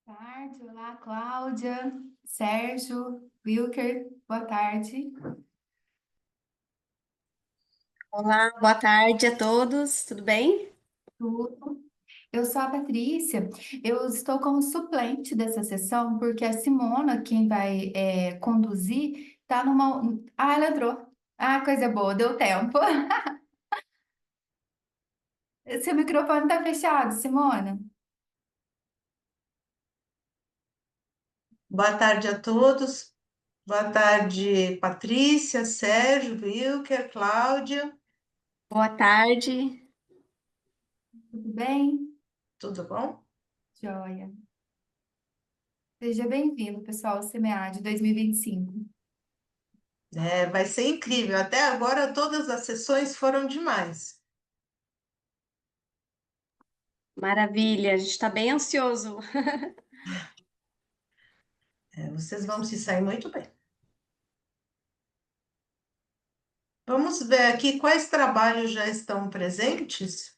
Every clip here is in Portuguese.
Tarde, olá, Cláudia, Sérgio, Wilker, boa tarde. Olá, boa tarde a todos, tudo bem? Tudo. Eu sou a Patrícia, eu estou como suplente dessa sessão, porque a Simona, quem vai conduzir, tá numa. Ah, ela entrou. Ah, coisa boa, deu tempo. Seu microfone tá fechado, Simona. Boa tarde a todos. Boa tarde, Patrícia, Sérgio, Wilker, Cláudia. Boa tarde. Tudo bem? Tudo bom? Joia. Seja bem-vindo, pessoal, ao CMEA de 2025. Vai ser incrível. Até agora, todas as sessões foram demais. Maravilha, a gente está bem ansioso. Vocês vão se sair muito bem. Vamos ver aqui quais trabalhos já estão presentes.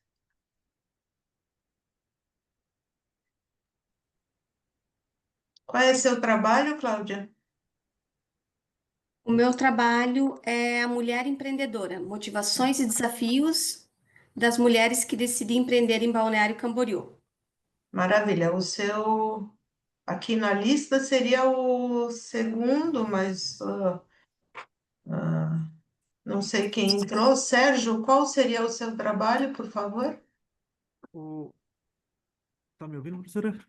Qual é seu trabalho, Cláudia? O meu trabalho é a mulher empreendedora, motivações e desafios das mulheres que decidem empreender em Balneário Camboriú. Maravilha. O seu aqui na lista seria o segundo, mas ah, não sei quem entrou. Sérgio, qual seria o seu trabalho, por favor? O- Tá me ouvindo, professora?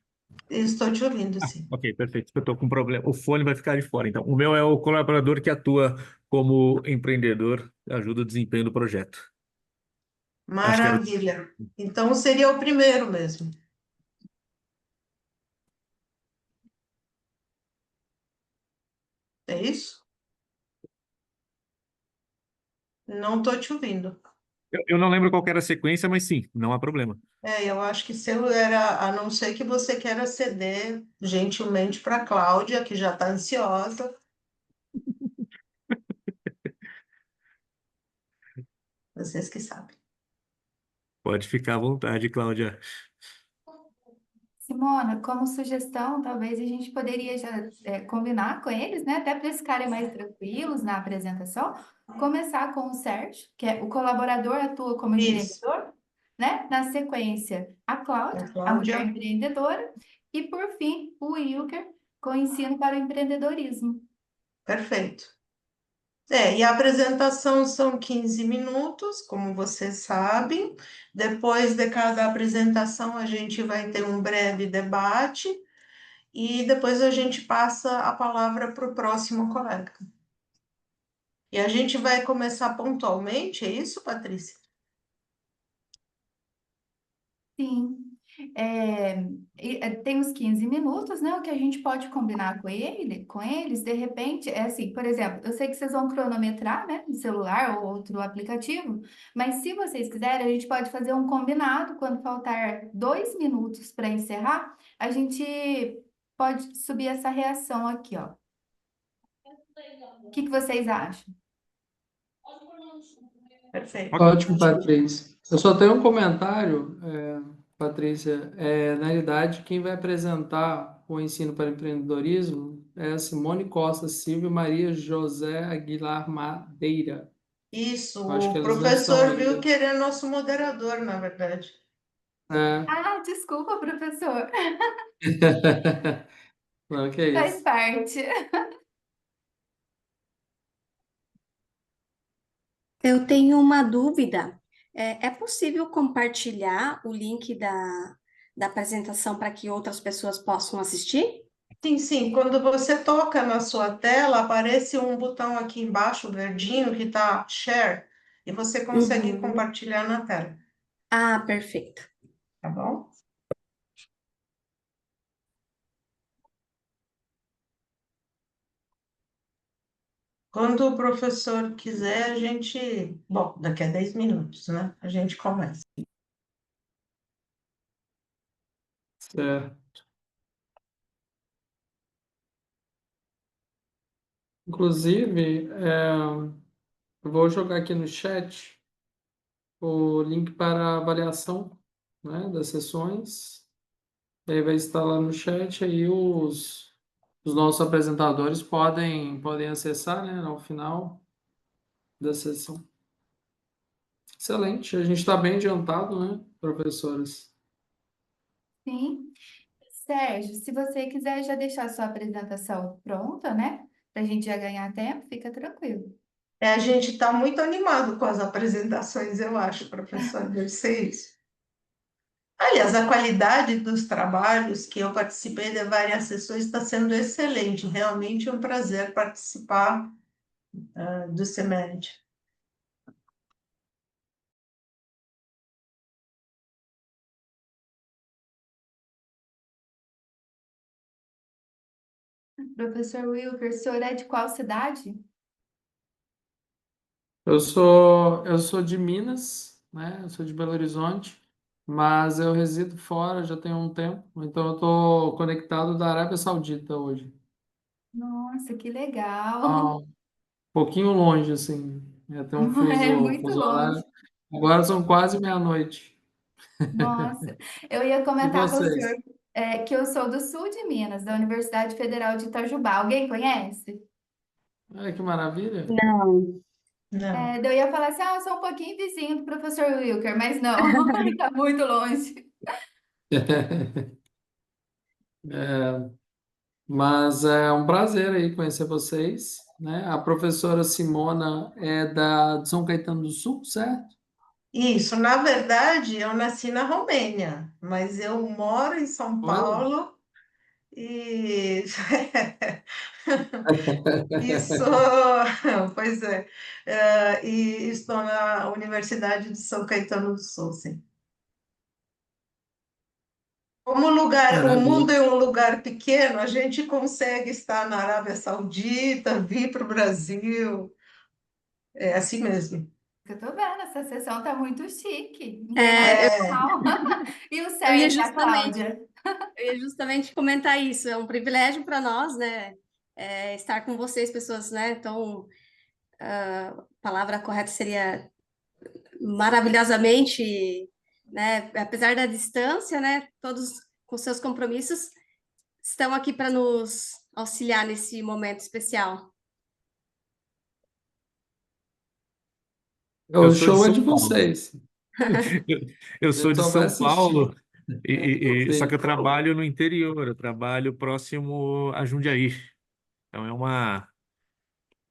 Estou te ouvindo, Ah, sim. ok, perfeito. Eu estou com problema. O fone vai ficar de fora, então. O meu é o colaborador que atua como empreendedor, ajuda o desempenho do projeto. Acho que era. Maravilha. Então seria o primeiro mesmo. É isso? Não estou te ouvindo. Eu não lembro qual que era a sequência, mas sim, não há problema. Eu acho que seu era, a não ser que você queira ceder gentilmente para a Cláudia, que já está ansiosa. Vocês que sabem. Pode ficar à vontade, Cláudia. Simona, como sugestão, talvez a gente poderia já combinar com eles, né? Até para eles ficarem mais tranquilos na apresentação. Começar com o Sérgio, que é o colaborador, atua como Isso. empreendedor, né? Na sequência, a A Cláudia, a mulher Cláudia, empreendedora, e por fim, o Wilker, com ensino para o empreendedorismo. perfeito. E a apresentação são 15 minutos, como vocês sabem. Depois de cada apresentação, a gente vai ter um breve debate e depois a gente passa a palavra para o próximo colega. E a gente vai começar pontualmente, é isso, Patrícia? Sim. Tem os 15 minutos, né? O que a gente pode combinar com eles, de repente, é assim, por exemplo, eu sei que vocês vão cronometrar, né, no celular ou outro aplicativo, mas se vocês quiserem, a gente pode fazer um combinado quando faltar 2 minutos para encerrar, a gente pode subir essa reação aqui, ó. O que que vocês acham? Perfeito. Ok. Ótimo, Patrícia. Eu só tenho um comentário, Patrícia. Na realidade, quem vai apresentar o ensino para empreendedorismo é a Simone Costa Silva e Maria José Aguilar Madeira. Isso, Eu acho que o eles não estão professor viu ainda. que ele é nosso moderador, na verdade. É. Ah, desculpa, professor. Não, que é Faz isso. parte. Eu tenho uma dúvida. É possível compartilhar o link da apresentação para que outras pessoas possam assistir? Sim, sim, quando você toca na sua tela, aparece um botão aqui embaixo, verdinho, que está Share, e você consegue Uhum. compartilhar na tela, Ah, perfeito. tá bom? Quando o professor quiser, a gente. Bom, daqui a 10 minutos, né? A gente começa. Certo. Inclusive, eu vou jogar aqui no chat o link para a avaliação, né, das sessões. E aí vai estar lá no chat, aí os nossos apresentadores podem acessar, né, ao final da sessão. Excelente, a gente está bem adiantado, né, professores? Sim. Sérgio, se você quiser já deixar sua apresentação pronta, né? Para a gente já ganhar tempo, fica tranquilo. A gente está muito animado com as apresentações, eu acho, professor, deve ser isso. Aliás, a qualidade dos trabalhos que eu participei de várias sessões está sendo excelente. Realmente é um prazer participar, do CEMED. Professor Wilker, o senhor é de qual cidade? Eu sou de Minas, né? Eu sou de Belo Horizonte, mas eu resido fora já tem um tempo, então eu estou conectado da Arábia Saudita hoje. Nossa, que Ah, legal! um pouquinho longe, assim, tem um É fuso, muito fuso horário. longe. Agora são quase meia-noite. Nossa, eu ia E comentar com o senhor vocês? que eu sou do sul de Minas, da Universidade Federal de Itajubá. Alguém conhece? Ai, que maravilha! Não. Não. Daí eu ia falar assim, eu sou um pouquinho vizinho do professor Wilker, mas não, está muito longe. Mas é um prazer aí conhecer vocês, né? A professora Simona é de São Caetano do Sul, certo? Isso, na verdade, eu nasci na Romênia, mas eu moro em São Olha. Paulo e isso, pois é, e estou na Universidade de São Caetano do Sul, sim. Como o mundo Maravilha. é um lugar pequeno, a gente consegue estar na Arábia Saudita, vir para o Brasil, é assim mesmo. Eu tô vendo, essa sessão tá muito chique, É, É, internacional. E o eu ia Sérgio e a justamente, Cláudia? eu ia justamente comentar isso. É um privilégio para nós, né? Estar com vocês, pessoas, né? Então, a palavra correta seria maravilhosamente, né? Apesar da distância, né? Todos com seus compromissos estão aqui para nos auxiliar nesse momento especial. Eu O sou de show é São de Paulo. vocês. Eu, eu A sou gente de só vai São assistir. Paulo, só que Sim. eu trabalho no interior, eu trabalho próximo a Jundiaí. Então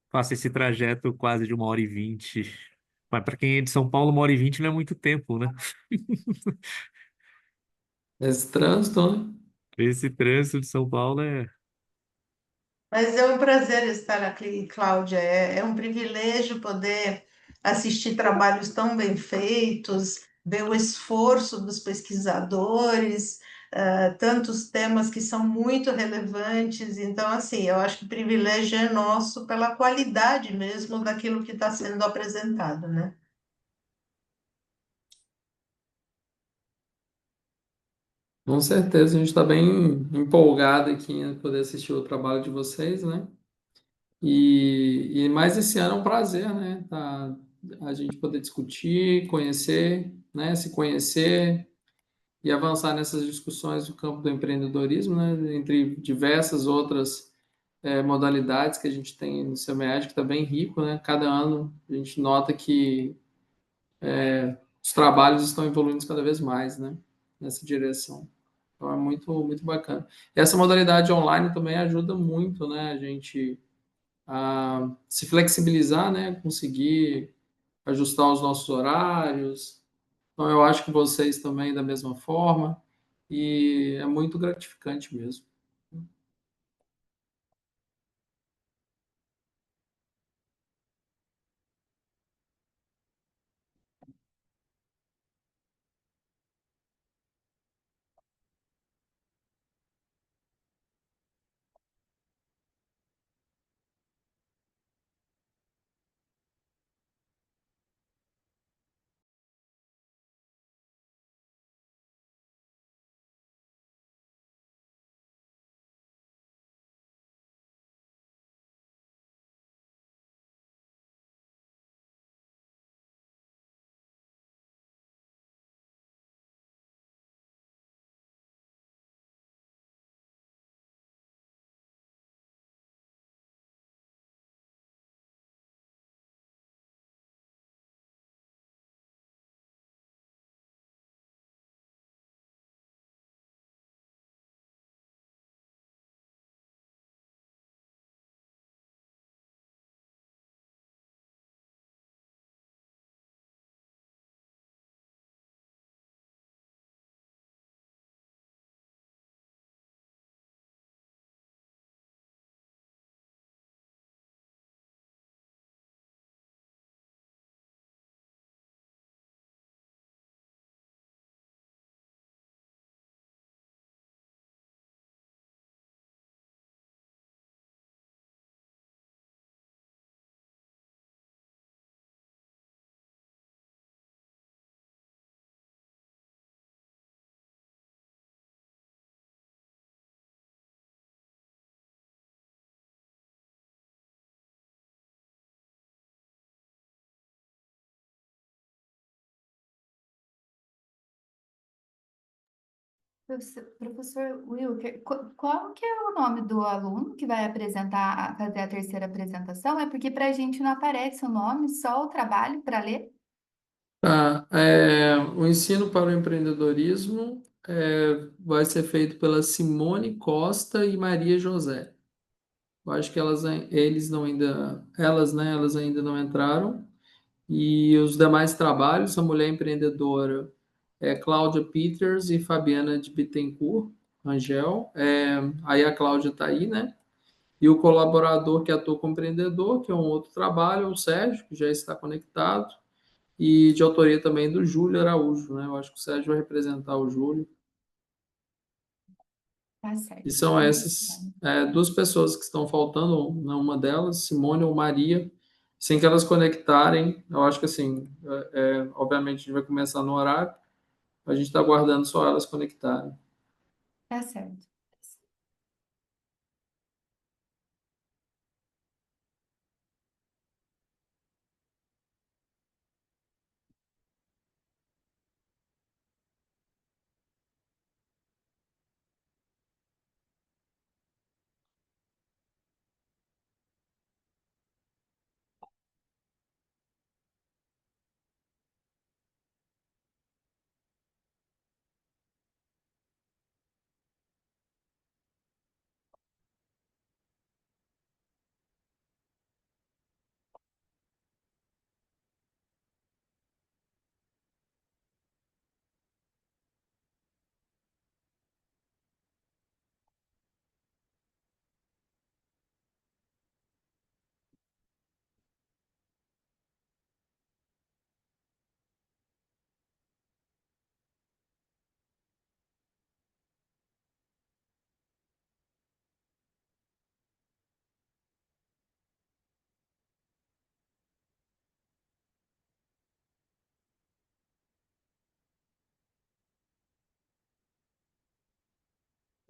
faço esse trajeto quase de 1h20. Mas para quem é de São Paulo, 1h20 não é muito tempo, né? Esse trânsito, né? Esse trânsito de São Paulo é. mas é um prazer estar aqui, Cláudia. É um privilégio poder assistir trabalhos tão bem feitos, ver o esforço dos pesquisadores, tantos temas que são muito relevantes. Então, assim, eu acho que o privilégio é nosso pela qualidade mesmo daquilo que está sendo apresentado, né? Com certeza, a gente está bem empolgado aqui em poder assistir o trabalho de vocês, né? E mais esse ano é um prazer, né? A gente poder discutir, conhecer, né? Se conhecer e avançar nessas discussões do campo do empreendedorismo, né? Entre diversas outras modalidades que a gente tem no SEMEAD, que está bem rico, né? Cada ano a gente nota que os trabalhos estão evoluindo cada vez mais, né? Nessa direção. Então é muito, muito bacana. E essa modalidade online também ajuda muito, né? A gente a se flexibilizar, né? Conseguir ajustar os nossos horários. Então eu acho que vocês também da mesma forma. E é muito gratificante mesmo. Professor Wilker, qual que é o nome do aluno que vai apresentar, fazer a terceira apresentação? É porque para a gente não aparece o nome, só o trabalho para ler. Tá, o ensino para o empreendedorismo vai ser feito pela Simone Costa e Maria José. Eu acho que eles não ainda, elas, né, elas ainda não entraram. E os demais trabalhos, a mulher empreendedora é Cláudia Peters e Fabiana de Bittencourt, Angel. Aí a Cláudia está aí, né? E o colaborador que atua como empreendedor, que é um outro trabalho, é o Sérgio, que já está conectado, e de autoria também do Júlio Araújo, né? Eu acho que o Sérgio vai representar o Júlio. Tá E certo. são essas duas pessoas que estão faltando, né, uma delas, Simone ou Maria, sem que elas conectarem. Eu acho que assim, obviamente a gente vai começar no horário, a gente está aguardando só elas conectarem. Tá certo.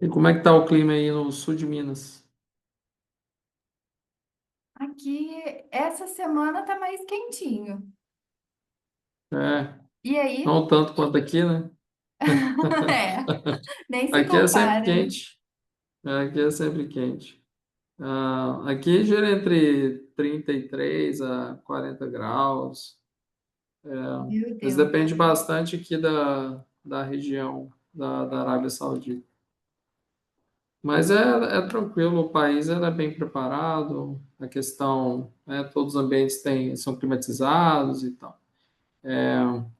E como é que está o clima aí no sul de Minas? Aqui, essa semana tá mais quentinho. É, E aí? não tanto quanto aqui, né? É, nem se Aqui é sempre compara, né? quente. Aqui é sempre quente. Aqui gira entre 33 a 40 graus. Meu Mas Deus. depende bastante aqui da região da Arábia Saudita. Mas é tranquilo, o país é bem preparado, a questão, todos os ambientes são climatizados e tal.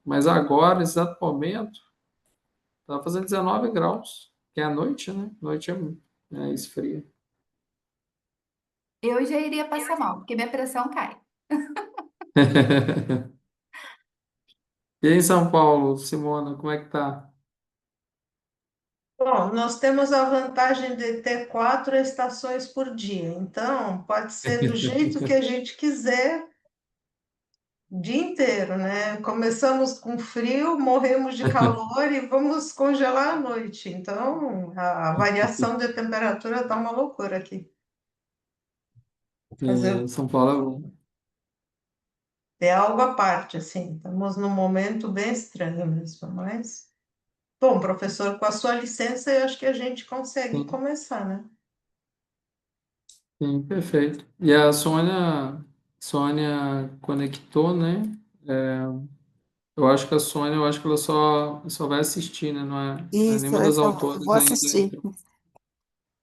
Mas agora, nesse exato momento, está fazendo 19 graus, que é a noite, né? Noite esfria. Eu já iria passar mal, porque minha pressão cai. E aí em São Paulo, Simona, como é que tá? Bom, nós temos a vantagem de ter 4 estações por dia, então pode ser do jeito que a gente quiser o dia inteiro, né? Começamos com frio, morremos de calor e vamos congelar à noite. Então, a variação de temperatura está uma loucura aqui. Fazer São Paulo é algo à parte, assim. Estamos num momento bem estranho mesmo, mas bom, professor, com a sua licença, eu acho que a gente consegue sim, começar, né? sim, perfeito. E a Sônia conectou, né? Eu acho que ela só vai assistir, né? Não é Isso, nenhuma das eu autoras vou ainda assistir. entrou.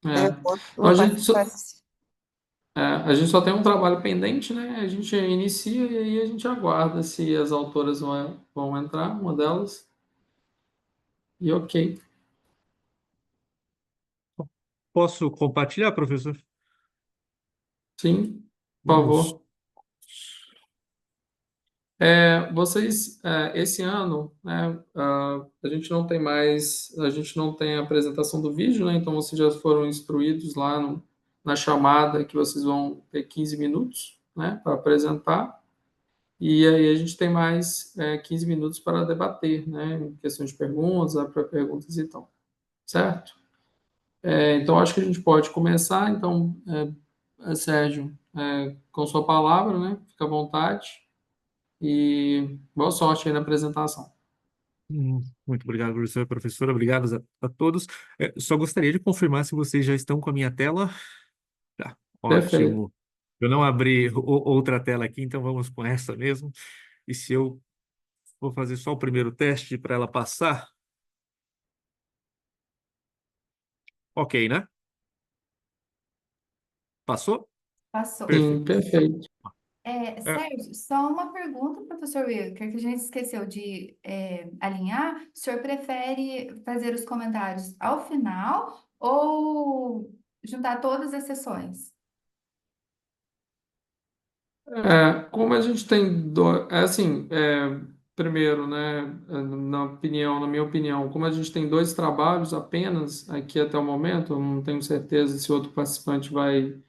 Eu É. Então, vou participar de assistir. a gente só tem um trabalho pendente, né? A gente inicia e aí a gente aguarda se as autoras vão entrar, uma delas, e ok. Posso compartilhar, professor? Sim, por Vamos. favor. Esse ano, né, a gente não tem a apresentação do vídeo, né, então vocês já foram instruídos lá na chamada que vocês vão ter 15 minutos, né, para apresentar, e aí a gente tem mais 15 minutos para debater, né, questão de perguntas, para perguntas e tal, certo? Então acho que a gente pode começar, então, Sérgio, com sua palavra, né, fica à vontade. E boa sorte aí na apresentação. Muito obrigado, professor, professora. Obrigado a todos. Só gostaria de confirmar se vocês já estão com a minha tela. Tá, Perfeito. ótimo. Eu não abri outra tela aqui, então vamos com essa mesmo. E se eu vou fazer só o primeiro teste para ela passar? Ok, né? Passou? Passou. Sim, Perfeito. perfeito. É, Sérgio, só uma pergunta, professor Will, que a gente esqueceu de alinhar. O senhor prefere fazer os comentários ao final ou juntar todas as sessões? Como a gente tem assim, primeiro, né, na minha opinião, como a gente tem dois trabalhos apenas aqui até o momento, eu não tenho certeza se outro participante vai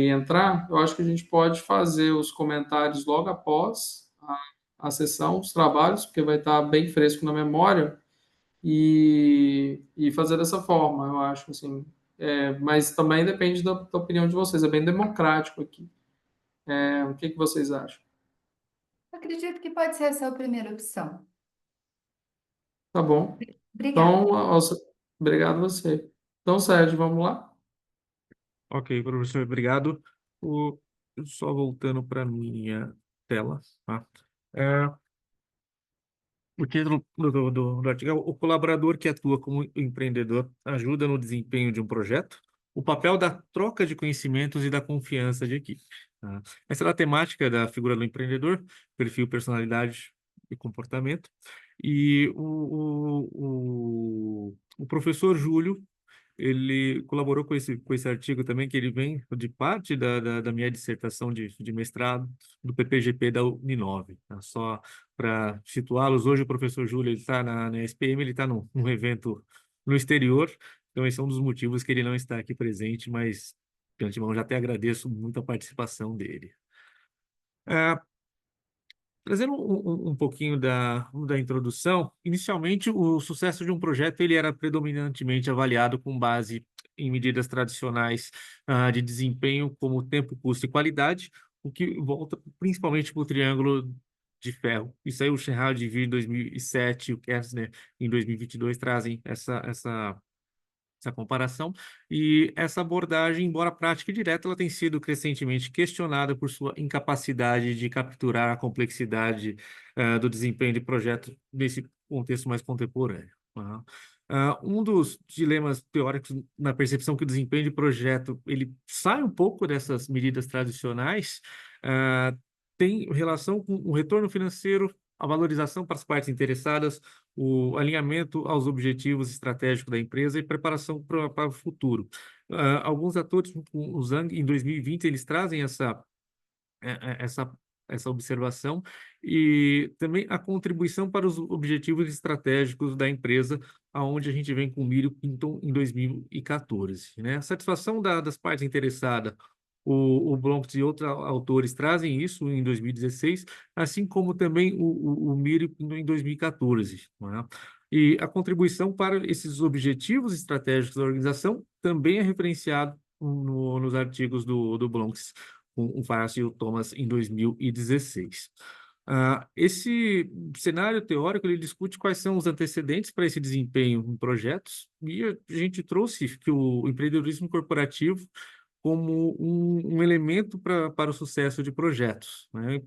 entrar, eu acho que a gente pode fazer os comentários logo após a sessão, os trabalhos, porque vai estar bem fresco na memória, e fazer dessa forma, eu acho, assim. Mas também depende da opinião de vocês, é bem democrático aqui. O que que vocês acham? Acredito que pode ser essa a primeira opção. Tá bom. Obrigada. Então, obrigado a você. Então, Sérgio, vamos lá? ok, professor, obrigado. O, só voltando para minha tela, tá? É, o título do artigo é o colaborador que atua como empreendedor ajuda no desempenho de um projeto, o papel da troca de conhecimentos e da confiança de equipe. Tá? Essa é a temática da figura do empreendedor, perfil, personalidade e comportamento. E o professor Júlio ele colaborou com esse artigo também, que ele vem de parte da minha dissertação de mestrado do PPGP da Uninove. Tá? Só para situá-los, hoje o professor Júlio está na SPM, ele está num evento no exterior, então esse é um dos motivos que ele não está aqui presente, mas de antemão já até agradeço muito a participação dele. Ah, trazendo um pouquinho da introdução, inicialmente o sucesso de um projeto ele era predominantemente avaliado com base em medidas tradicionais de desempenho, como tempo, custo e qualidade, o que volta principalmente para o triângulo de ferro. Isso aí o Sherrard viu em 2007, o Kessler em 2022 trazem essa comparação, e essa abordagem, embora prática e direta, ela tem sido crescentemente questionada por sua incapacidade de capturar a complexidade do desempenho de projetos nesse contexto mais contemporâneo. Tá? Um dos dilemas teóricos na percepção que o desempenho de projeto ele sai um pouco dessas medidas tradicionais, tem relação com o retorno financeiro, a valorização para as partes interessadas, o alinhamento aos objetivos estratégicos da empresa e preparação para o futuro. Alguns atores, como o Zhang, em 2020, eles trazem eh, eh, essa, essa observação e também a contribuição para os objetivos estratégicos da empresa, aonde a gente vem com o Miro Pinton em 2014. Né? A satisfação das partes interessadas, o Blomqvist e outros autores trazem isso em 2016, assim como também o Miro Pinton em 2014. Né? E a contribuição para esses objetivos estratégicos da organização também é referenciado nos artigos do Blomqvist com o Farsi e o Thomas em 2016. Esse cenário teórico ele discute quais são os antecedentes para esse desempenho em projetos, e a gente trouxe que o empreendedorismo corporativo como um elemento para o sucesso de projetos. Né?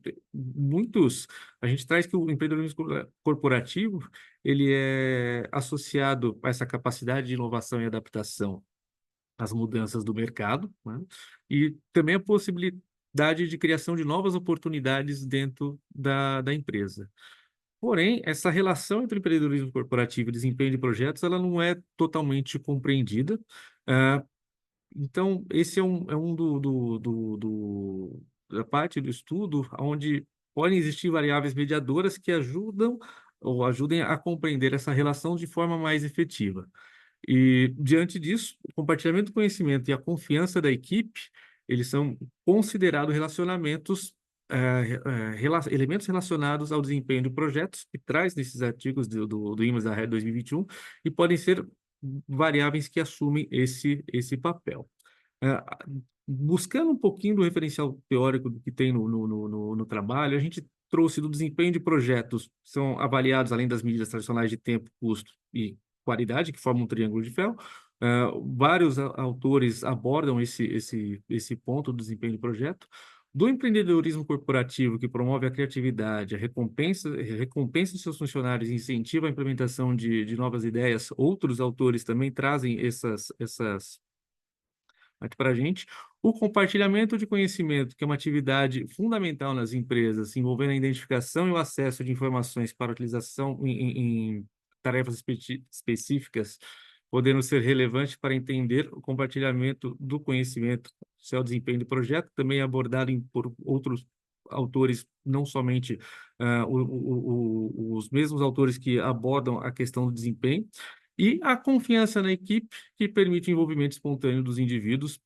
A gente traz que o empreendedorismo corporativo ele é associado a essa capacidade de inovação e adaptação as mudanças do mercado, né? E também a possibilidade de criação de novas oportunidades dentro da empresa. Porém, essa relação entre empreendedorismo corporativo e desempenho de projetos, ela não é totalmente compreendida. Ah, então, esse é um da parte do estudo onde podem existir variáveis mediadoras que ajudam ou ajudem a compreender essa relação de forma mais efetiva. E, diante disso, o compartilhamento do conhecimento e a confiança da equipe, eles são considerados relacionamentos, elementos relacionados ao desempenho de projetos, que traz nesses artigos do IMAS da RED 2021, e podem ser variáveis que assumem esse papel. Buscando um pouquinho do referencial teórico que tem no trabalho, a gente trouxe do desempenho de projetos, são avaliados, além das medidas tradicionais de tempo, custo e qualidade, que formam um triângulo de ferro. Vários autores abordam esse ponto do desempenho de projeto. Do empreendedorismo corporativo, que promove a criatividade, a recompensa de seus funcionários e incentiva a implementação de novas ideias, outros autores também trazem essas para a gente. O compartilhamento de conhecimento, que é uma atividade fundamental nas empresas, envolvendo a identificação e o acesso de informações para utilização em tarefas específicas, podendo ser relevante para entender o compartilhamento do conhecimento, seu desempenho do projeto, também abordado por outros autores, não somente os mesmos autores que abordam a questão do desempenho, e a confiança na equipe, que permite o envolvimento espontâneo dos indivíduos,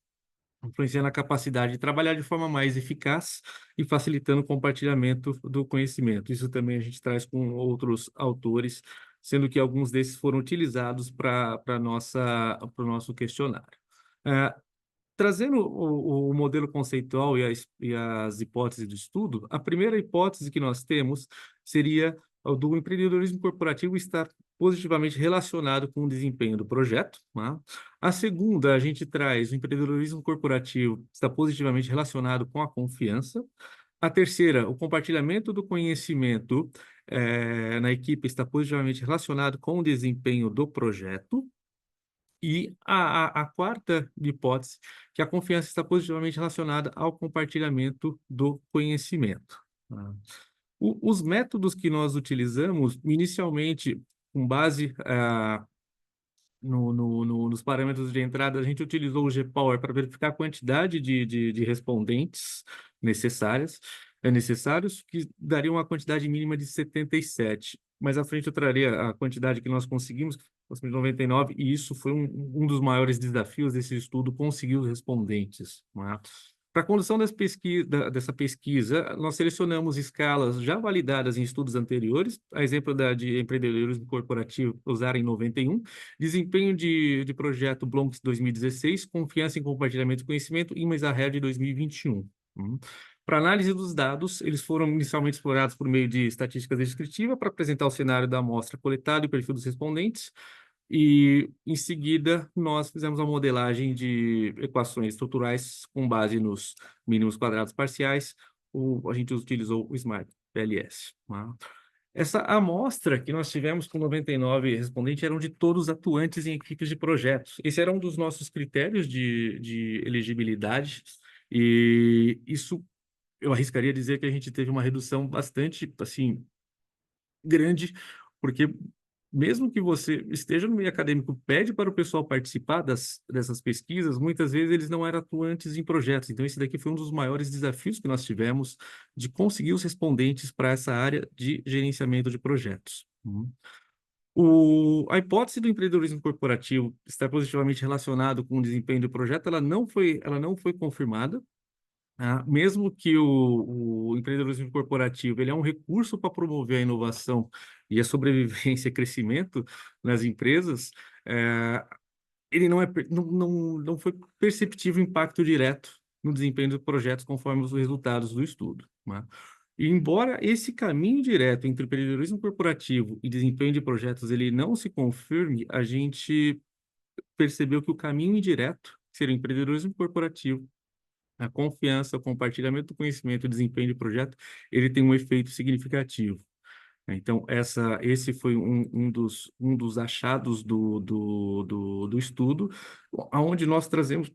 influenciando a capacidade de trabalhar de forma mais eficaz e facilitando o compartilhamento do conhecimento. Isso também a gente traz com outros autores, sendo que alguns desses foram utilizados para o nosso questionário. Trazendo o modelo conceitual e as hipóteses de estudo, a primeira hipótese que nós temos seria o do empreendedorismo corporativo estar positivamente relacionado com o desempenho do projeto. Tá? A segunda, a gente traz o empreendedorismo corporativo está positivamente relacionado com a confiança. A terceira, o compartilhamento do conhecimento na equipe está positivamente relacionado com o desempenho do projeto. E a quarta hipótese, que a confiança está positivamente relacionada ao compartilhamento do conhecimento. Tá? Os métodos que nós utilizamos, inicialmente, com base nos parâmetros de entrada, a gente utilizou o GPower para verificar a quantidade de respondentes necessários, que daria uma quantidade mínima de 77. Mais à frente eu traria a quantidade que nós conseguimos, que foi 99, e isso foi um dos maiores desafios desse estudo, conseguir os respondentes. Né? Para a condução dessa pesquisa, nós selecionamos escalas já validadas em estudos anteriores, a exemplo de empreendedorismo corporativo usada em 91, desempenho de projeto Blonx 2016, confiança em compartilhamento de conhecimento e Mesa-Red de 2021. Para análise dos dados, eles foram inicialmente explorados por meio de estatísticas descritivas para apresentar o cenário da amostra coletada e o perfil dos respondentes, e, em seguida, nós fizemos a modelagem de equações estruturais com base nos mínimos quadrados parciais. A gente utilizou o Smart PLS. Tá? Essa amostra que nós tivemos com 99 respondentes eram de todos atuantes em equipes de projetos. Esse era um dos nossos critérios de elegibilidade, e isso eu arriscaria dizer que a gente teve uma redução bastante, assim, grande, porque mesmo que você esteja no meio acadêmico, pede para o pessoal participar dessas pesquisas, muitas vezes eles não eram atuantes em projetos. Então, esse daqui foi um dos maiores desafios que nós tivemos de conseguir os respondentes para essa área de gerenciamento de projetos. A hipótese do empreendedorismo corporativo estar positivamente relacionado com o desempenho do projeto, ela não foi confirmada. Mesmo que o empreendedorismo corporativo ele é um recurso para promover a inovação e a sobrevivência e crescimento nas empresas, ele não foi perceptível impacto direto no desempenho dos projetos conforme os resultados do estudo. Né? E embora esse caminho direto entre empreendedorismo corporativo e desempenho de projetos ele não se confirme, a gente percebeu que o caminho indireto, que seria o empreendedorismo corporativo, a confiança, o compartilhamento do conhecimento e o desempenho de projeto, ele tem um efeito significativo. Então, esse foi um dos achados do estudo, onde nós trazemos,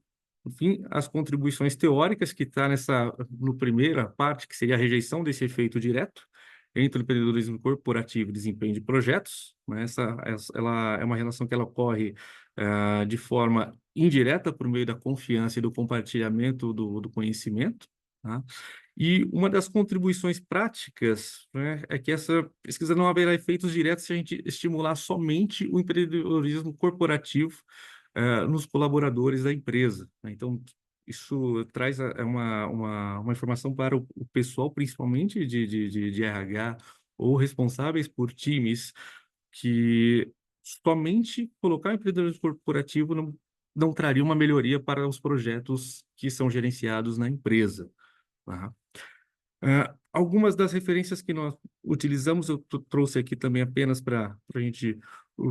enfim, as contribuições teóricas que está no primeira parte, que seria a rejeição desse efeito direto entre o empreendedorismo corporativo e desempenho de projetos. Né? Ela é uma relação que ela ocorre de forma indireta por meio da confiança e do compartilhamento do conhecimento. Tá? E uma das contribuições práticas, né, é que essa pesquisa não haverá efeitos diretos se a gente estimular somente o empreendedorismo corporativo nos colaboradores da empresa. Né? Então, isso traz uma informação para o pessoal, principalmente de RH, ou responsáveis por times, que somente colocar o empreendedorismo corporativo não traria uma melhoria para os projetos que são gerenciados na empresa. Tá? algumas das referências que nós utilizamos, eu trouxe aqui também apenas para a gente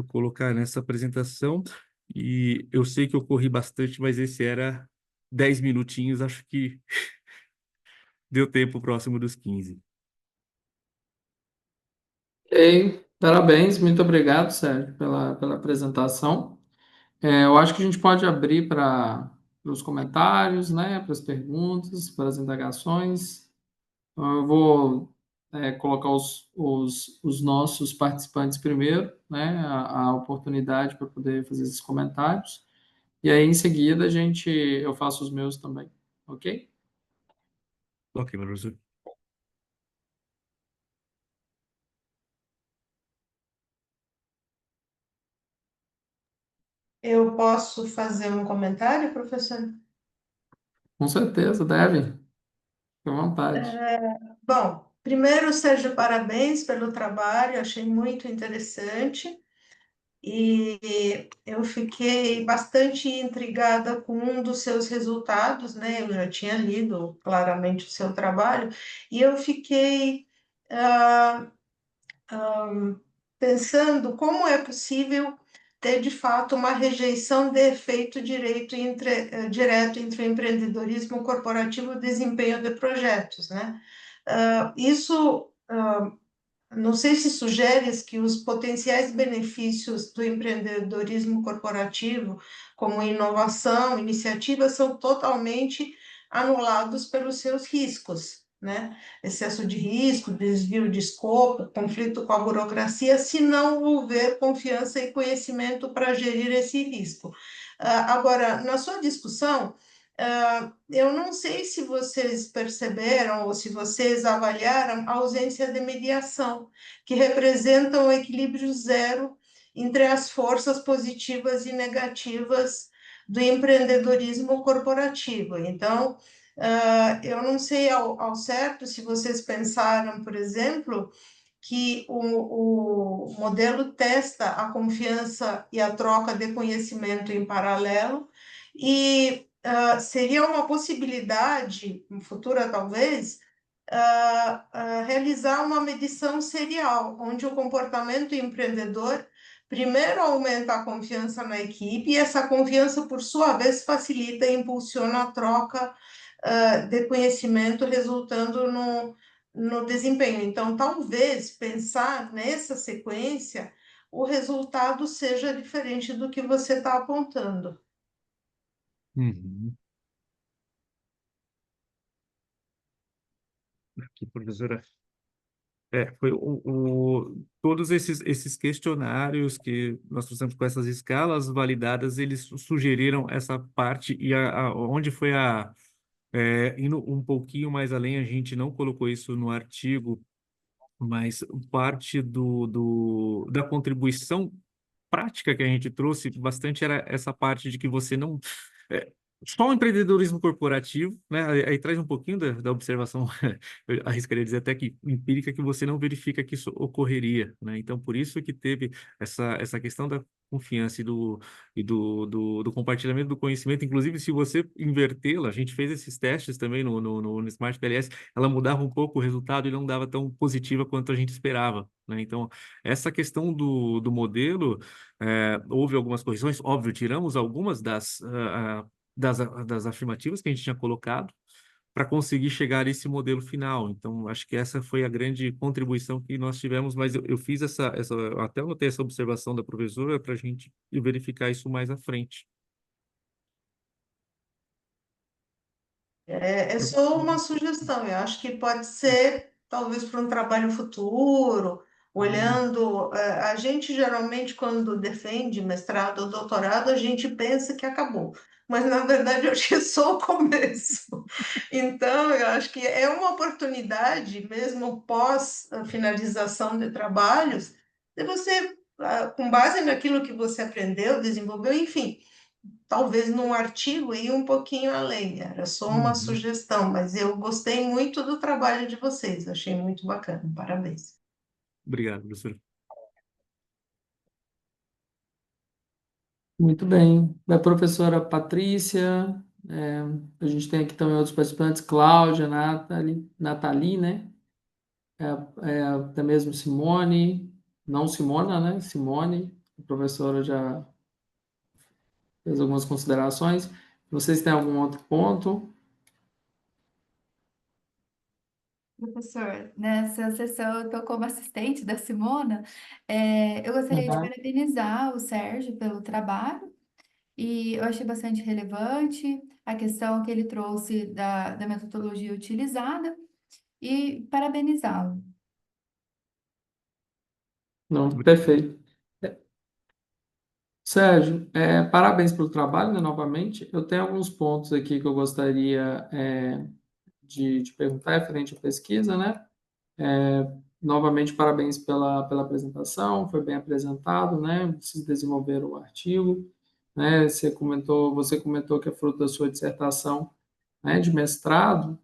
colocar nessa apresentação. E eu sei que eu corri bastante, mas esse era 10 minutinhos, acho que deu tempo próximo dos 15. Ok, parabéns, muito obrigado, Sérgio, pela apresentação. Eu acho que a gente pode abrir para os comentários, né, para as perguntas, para as indagações. Então, eu vou colocar os nossos participantes primeiro, né, a oportunidade para poder fazer esses comentários. E aí, em seguida, eu faço os meus também, ok? Ok, professor. Eu posso fazer um comentário, professor? Com certeza, deve. Fique à vontade. Bom, primeiro, Sérgio, parabéns pelo trabalho, achei muito interessante. E eu fiquei bastante intrigada com um dos seus resultados, né? Eu já tinha lido claramente o seu trabalho, e eu fiquei ah, pensando como é possível ter, de fato, uma rejeição de efeito direto entre o empreendedorismo corporativo e o desempenho de projetos, né? Isso não sei se sugeres que os potenciais benefícios do empreendedorismo corporativo, como inovação, iniciativa, são totalmente anulados pelos seus riscos, né? Excesso de risco, desvio de escopo, conflito com a burocracia, se não houver confiança e conhecimento para gerir esse risco. Agora, na sua discussão, eu não sei se vocês perceberam ou se vocês avaliaram a ausência de mediação, que representa um equilíbrio zero entre as forças positivas e negativas do empreendedorismo corporativo. Então, eu não sei ao certo se vocês pensaram, por exemplo, que o modelo testa a confiança e a troca de conhecimento em paralelo, e seria uma possibilidade, futura talvez, realizar uma medição serial, onde o comportamento empreendedor primeiro aumenta a confiança na equipe, e essa confiança, por sua vez, facilita e impulsiona a troca de conhecimento, resultando no desempenho. Então, talvez pensar nessa sequência, o resultado seja diferente do que você está apontando. Uhum. Aqui, professora. Foi todos esses questionários que nós trouxemos com essas escalas validadas, eles sugeriram essa parte e onde foi indo um pouquinho mais além, a gente não colocou isso no artigo, mas parte da contribuição prática que a gente trouxe bastante era essa parte de que você não. é, Só o empreendedorismo corporativo, né? Aí traz um pouquinho da observação, eu arriscaria dizer até que empírica, que você não verifica que isso ocorreria, né? Então, por isso que teve essa questão da confiança e do compartilhamento do conhecimento. Inclusive, se você invertê-la, a gente fez esses testes também no Smart PLS, ela mudava um pouco o resultado e não dava tão positiva quanto a gente esperava, né? Então, essa questão do modelo. Houve algumas correções, óbvio, tiramos algumas das afirmativas que a gente tinha colocado para conseguir chegar a esse modelo final. Então, acho que essa foi a grande contribuição que nós tivemos, mas eu fiz eu até anotei essa observação da professora para a gente verificar isso mais à frente. É só uma sugestão, eu acho que pode ser, talvez, para um trabalho futuro, olhando. A gente geralmente, quando defende mestrado ou doutorado, a gente pensa que acabou, mas na verdade eu acho que é só o começo. Então, eu acho que é uma oportunidade, mesmo pós a finalização de trabalhos, de você, com base naquilo que você aprendeu, desenvolveu, enfim, talvez num artigo ir um pouquinho além. Era só uma Uhum. sugestão, mas eu gostei muito do trabalho de vocês, achei muito bacana. Parabéns. Obrigado, professor. Muito bem. Da professora Patrícia, a gente tem aqui também outros participantes, Cláudia, Nathalie, né? até mesmo Simone, não Simona, né? Simone, a professora já fez algumas considerações. Vocês têm algum outro ponto? Professor, nessa sessão eu estou como assistente da Simona. Eu gostaria de Uhum. parabenizar o Sérgio pelo trabalho e eu achei bastante relevante a questão que ele trouxe da metodologia utilizada e parabenizá-lo. Não, perfeito. Sérgio, parabéns pelo trabalho, né, novamente. Eu tenho alguns pontos aqui que eu gostaria de perguntar referente à pesquisa, né? Novamente, parabéns pela apresentação, foi bem apresentado, né? Vocês desenvolveram o artigo, né? Você comentou que é fruto da sua dissertação, né, de mestrado,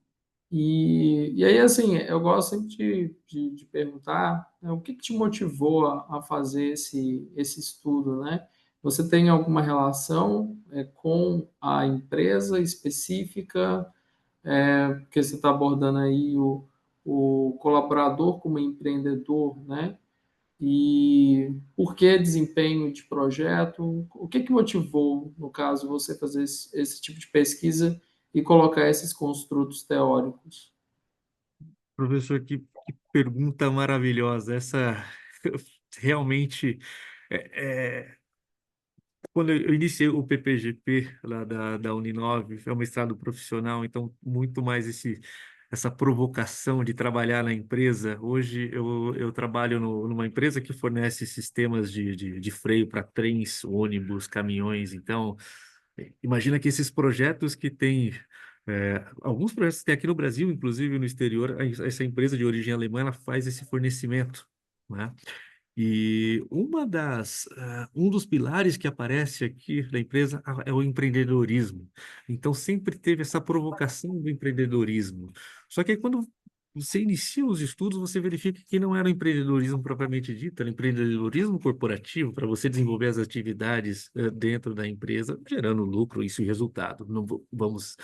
e aí, assim, eu gosto sempre de perguntar, né, o que que te motivou a fazer esse estudo, né? Você tem alguma relação, com a empresa específica, porque você está abordando aí o colaborador como empreendedor, né? E por que desempenho de projeto? O que que motivou, no caso, você fazer esse tipo de pesquisa e colocar esses construtos teóricos? Professor, que pergunta maravilhosa. Essa realmente é, quando eu iniciei o PPGP lá da Uninove, é um mestrado profissional, então muito mais essa provocação de trabalhar na empresa. Hoje eu trabalho numa empresa que fornece sistemas de freio para trens, ônibus, caminhões. Então, imagina que esses projetos que tem, alguns projetos que tem aqui no Brasil, inclusive no exterior, essa empresa de origem alemã, ela faz esse fornecimento, né? E um dos pilares que aparece aqui da empresa é o empreendedorismo. Então, sempre teve essa provocação do empreendedorismo. Só que aí, quando você inicia os estudos, você verifica que não era o empreendedorismo propriamente dito, era o empreendedorismo corporativo, para você desenvolver as atividades dentro da empresa, gerando lucro, isso e resultado. Não vamos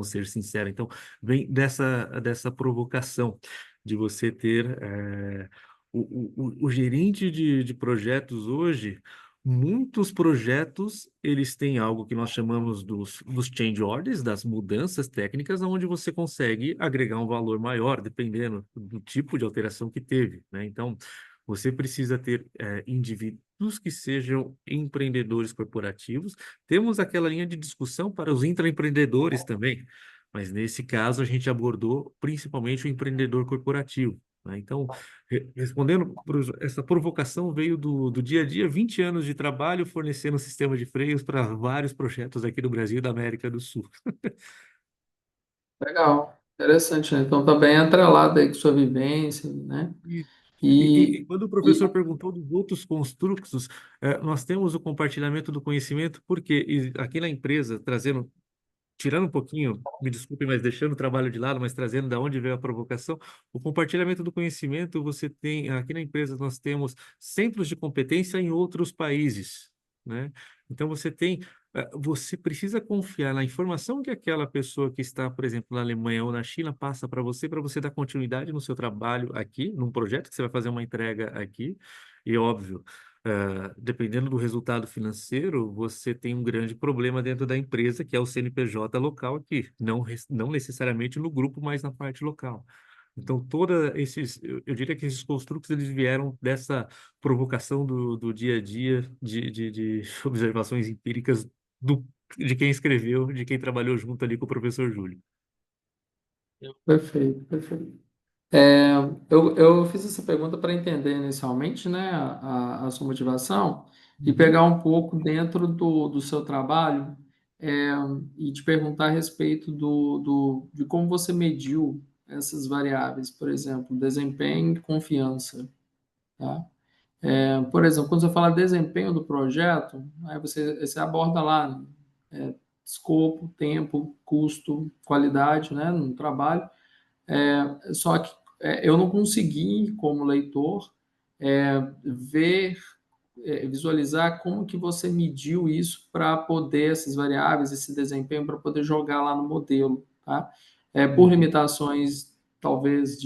ser sinceros. Então, vem dessa provocação de você ter. O gerente de projetos hoje, muitos projetos, eles têm algo que nós chamamos dos change orders, das mudanças técnicas, onde você consegue agregar um valor maior, dependendo do tipo de alteração que teve, né? Então, você precisa ter indivíduos que sejam empreendedores corporativos. Temos aquela linha de discussão para os intraempreendedores também, mas nesse caso a gente abordou principalmente o empreendedor corporativo, né? Então, respondendo, essa provocação veio do dia a dia, 20 anos de trabalho fornecendo sistema de freios para vários projetos aqui do Brasil e da América do Sul. Legal, interessante, né? Então, tá bem atrelado aí com sua vivência, né? E, e E, quando o e professor perguntou dos outros construtos, nós temos o compartilhamento do conhecimento, porque aqui na empresa, tirando um pouquinho, me desculpem, mas deixando o trabalho de lado, mas trazendo da onde veio a provocação, o compartilhamento do conhecimento, você tem, aqui na empresa nós temos centros de competência em outros países, né? Então você precisa confiar na informação que aquela pessoa que está, por exemplo, na Alemanha ou na China passa para você dar continuidade no seu trabalho aqui, num projeto que você vai fazer uma entrega aqui, e óbvio, dependendo do resultado financeiro, você tem um grande problema dentro da empresa, que é o CNPJ local aqui, não necessariamente no grupo, mas na parte local. Então, eu diria que esses construtos, eles vieram dessa provocação do dia a dia, de observações empíricas de quem escreveu, de quem trabalhou junto ali com o professor Júlio. perfeito, perfeito. É, eu fiz essa pergunta para entender inicialmente, né, a sua motivação e Uhum. pegar um pouco dentro do seu trabalho, é, e te perguntar a respeito de como você mediu essas variáveis, por exemplo, desempenho e confiança, tá? Por exemplo, quando você fala desempenho do projeto, aí você aborda lá, é, escopo, tempo, custo, qualidade, né, no trabalho. Só que eu não consegui, como leitor, ver, visualizar como que você mediu isso para poder, essas variáveis, esse desempenho, para poder jogar lá no modelo, tá? Por Uhum. limitações, talvez,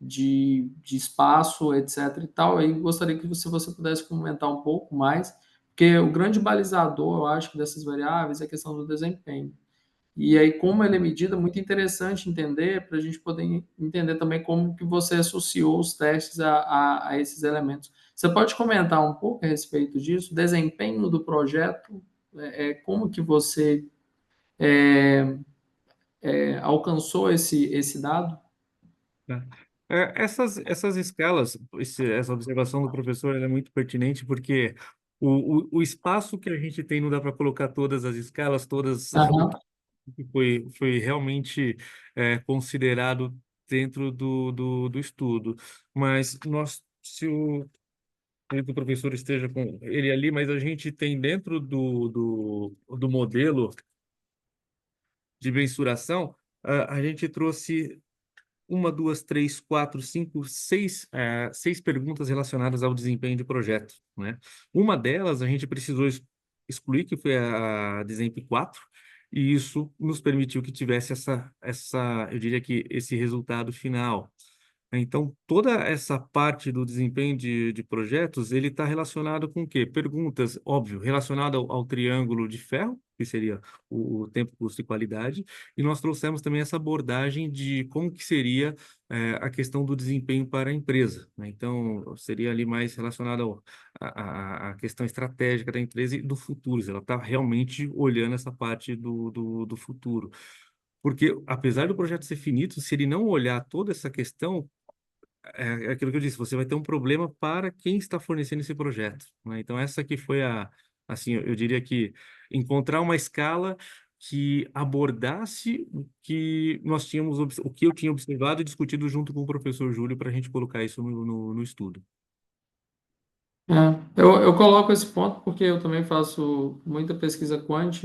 de espaço, etc. e tal. Aí gostaria que você pudesse comentar um pouco mais, porque o grande balizador, eu acho, dessas variáveis é a questão do desempenho. E aí, como ele é medida, muito interessante entender, para a gente poder entender também como que você associou os testes a esses elementos. Você pode comentar um pouco a respeito disso? Desempenho do projeto, como que você alcançou esse dado? Tá. Essas escalas, essa observação do professor, ela é muito pertinente porque o espaço que a gente tem não dá para colocar todas as escalas, todas o Aham. que foi realmente considerado dentro do estudo. Mas se o professor esteja com ele ali, mas a gente tem dentro do modelo de mensuração, a gente trouxe uma, duas, três, quatro, cinco, seis perguntas relacionadas ao desempenho de projeto, né? Uma delas a gente precisou excluir, que foi a Desemp 4, e isso nos permitiu que tivesse eu diria que esse resultado final. Então, toda essa parte do desempenho de projetos, ele está relacionado com o quê? Perguntas, óbvio, relacionado ao triângulo de ferro, que seria o tempo, custo e qualidade, e nós trouxemos também essa abordagem de como que seria a questão do desempenho para a empresa, né? Então, seria ali mais relacionado à questão estratégica da empresa e do futuro, ela está realmente olhando essa parte do futuro. Porque, apesar do projeto ser finito, se ele não olhar toda essa questão, é aquilo que eu disse, você vai ter um problema para quem está fornecendo esse projeto, né? Então, essa que foi assim, eu diria que encontrar uma escala que abordasse o que eu tinha observado e discutido junto com o professor Júlio para a gente colocar isso no estudo. É, eu coloco esse ponto porque eu também faço muita pesquisa quant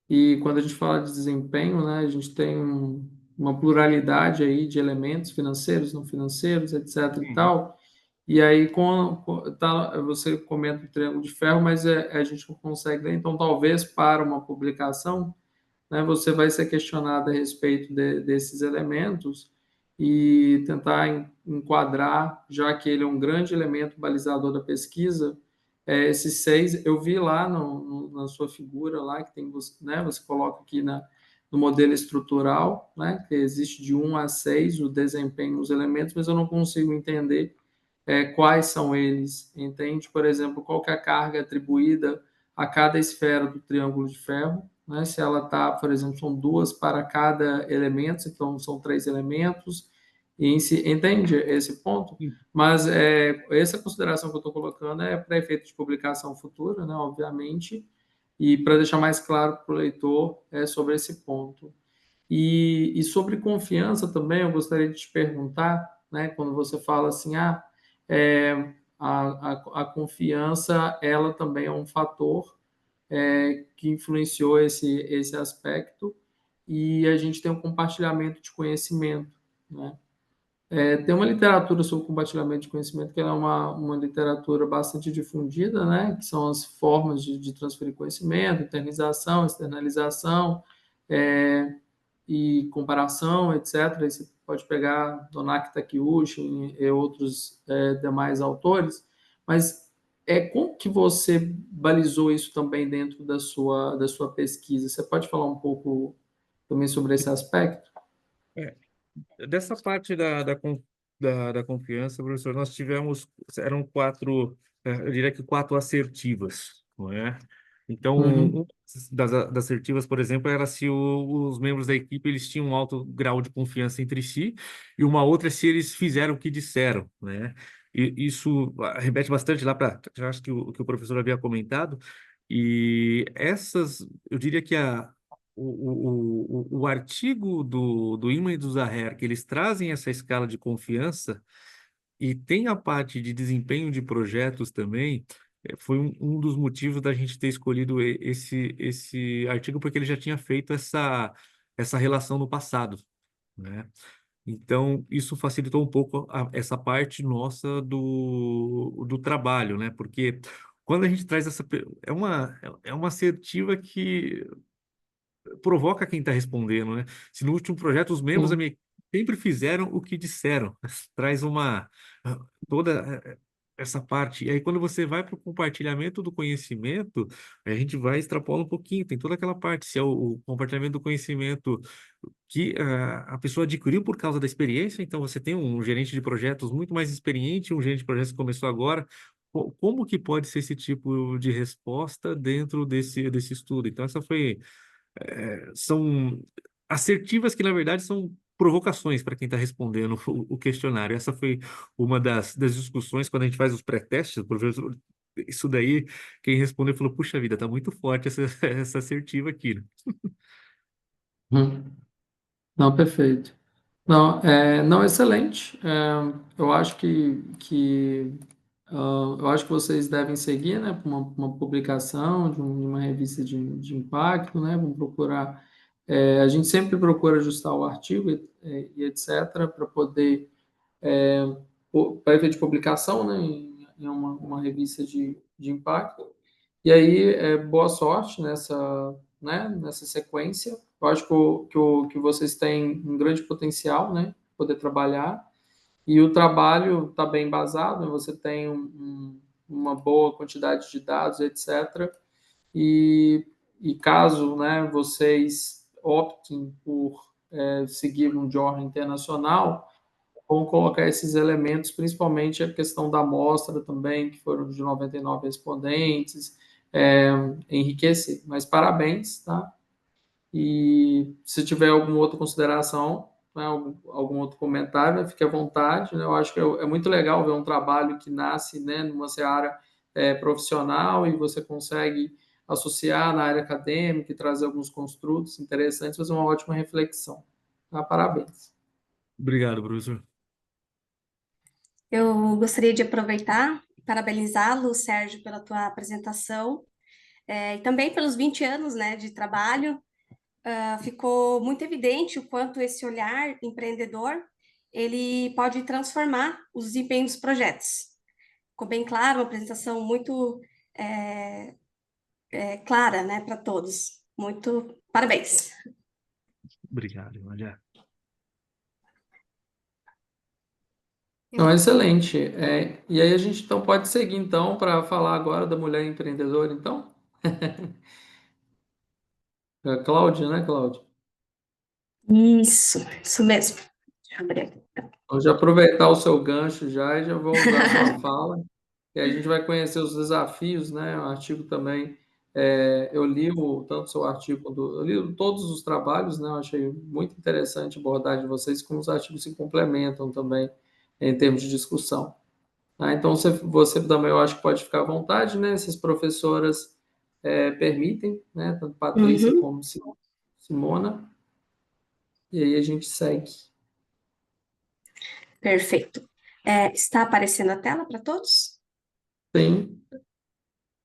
e quando a gente fala de desempenho, né, a gente tem uma pluralidade aí de elementos financeiros, não financeiros, etc. e Uhum. tal. E aí você comenta o triângulo de ferro, mas a gente não consegue ler. Então, talvez para uma publicação, né, você vai ser questionado a respeito desses elementos e tentar enquadrar, já que ele é um grande elemento balizador da pesquisa, esses seis, eu vi lá na sua figura lá, que tem, né, você coloca aqui no modelo estrutural, né, que existe de 1 a 6 o desempenho dos elementos, mas eu não consigo entender quais são eles, entende? Por exemplo, qual que é a carga atribuída a cada esfera do triângulo de ferro, né? Se ela está, por exemplo, são duas para cada elemento, então são três elementos, entende esse ponto? Mas essa consideração que eu estou colocando é para efeito de publicação futura, né, obviamente, e para deixar mais claro para o leitor sobre esse ponto. E sobre confiança também, eu gostaria de te perguntar, né, quando você fala assim, a confiança, ela também é um fator que influenciou esse aspecto, e a gente tem um compartilhamento de conhecimento, né? Tem uma literatura sobre compartilhamento de conhecimento que é uma literatura bastante difundida, né? Que são as formas de transferir conhecimento, internização, externalização, é, e comparação, etc. Aí você pode pegar Donak Takeuchi e outros demais autores, mas como que você balizou isso também dentro da sua pesquisa? Você pode falar um pouco também sobre esse aspecto? É, Dessa parte da confiança, professor, nós tivemos, eram quatro, eu diria que quatro assertivas, não é? Então, Uhum, uma das assertivas, por exemplo, era se os membros da equipe eles tinham um alto grau de confiança entre si, e uma outra se eles fizeram o que disseram, né? E isso remete bastante lá para, acho que o professor havia comentado, e eu diria que o artigo do Inman e do Zaher, que eles trazem essa escala de confiança e tem a parte de desempenho de projetos também, foi um dos motivos da gente ter escolhido esse artigo, porque ele já tinha feito essa relação no passado, né? Então, isso facilitou um pouco essa parte nossa do trabalho, né? Porque quando a gente traz é uma assertiva que provoca quem está respondendo, né? Se no último projeto os membros da sim. minha equipe sempre fizeram o que disseram. Traz toda essa parte. E aí, quando você vai para o compartilhamento do conhecimento, a gente vai extrapola um pouquinho, tem toda aquela parte. Se é o compartilhamento do conhecimento que a pessoa adquiriu por causa da experiência, então você tem um gerente de projetos muito mais experiente, um gerente de projetos que começou agora. Como que pode ser esse tipo de resposta dentro desse estudo? Então, são assertivas que, na verdade, são provocações para quem está respondendo o questionário. Essa foi uma das discussões quando a gente faz os pré-testes, o professor, isso daí, quem respondeu falou, puxa vida, tá muito forte essa assertiva aqui, né? Uhum. Não, perfeito. Não, não, excelente. Eu acho eu acho que vocês devem seguir, né, para uma publicação de uma revista de impacto, né, vamos procurar. A gente sempre procura ajustar o artigo e etc., para poder, para efeito de publicação, né, em uma revista de impacto. E aí, boa sorte nessa sequência. Eu acho que vocês têm um grande potencial, né, poder trabalhar. E o trabalho está bem embasado, né, você tem uma boa quantidade de dados, etc. E caso, né, vocês optem por seguir um journal internacional, vão colocar esses elementos, principalmente a questão da amostra também, que foram de 99 respondentes, é, enriquecer. Mas parabéns, tá? E se tiver alguma outra consideração, né, algum outro comentário, né, fique à vontade. Né? Eu acho que é muito legal ver um trabalho que nasce, né, numa seara profissional e você consegue associar na área acadêmica e trazer alguns construtos interessantes, fazer uma ótima reflexão. Tá? Parabéns. Obrigado, professor. Eu gostaria de aproveitar e parabenizá-lo, Sérgio, pela tua apresentação, e também pelos 20 anos, né, de trabalho. Ficou muito evidente o quanto esse olhar empreendedor ele pode transformar os desempenhos dos projetos. Ficou bem claro, uma apresentação muito clara, né, para todos. Muito parabéns. Obrigado, Emanuel. Não, excelente. E aí a gente então pode seguir então para falar agora da mulher empreendedora, então? Cláudia, né, Cláudia? Isso mesmo. Deixa eu abrir aqui. Então, já aproveitar o seu gancho já e já vou usar a sua fala. E a gente vai conhecer os desafios, né? O artigo também. Eu li tanto o seu artigo quanto eu li todos os trabalhos, né? Eu achei muito interessante a abordagem de vocês, como os artigos se complementam também em termos de discussão. Tá? Então, você também, eu acho que pode ficar à vontade, né? Se as professoras permitem, né? Tanto Patrícia Uhum, como Simona. E aí a gente segue. perfeito. Está aparecendo a tela para todos? Sim.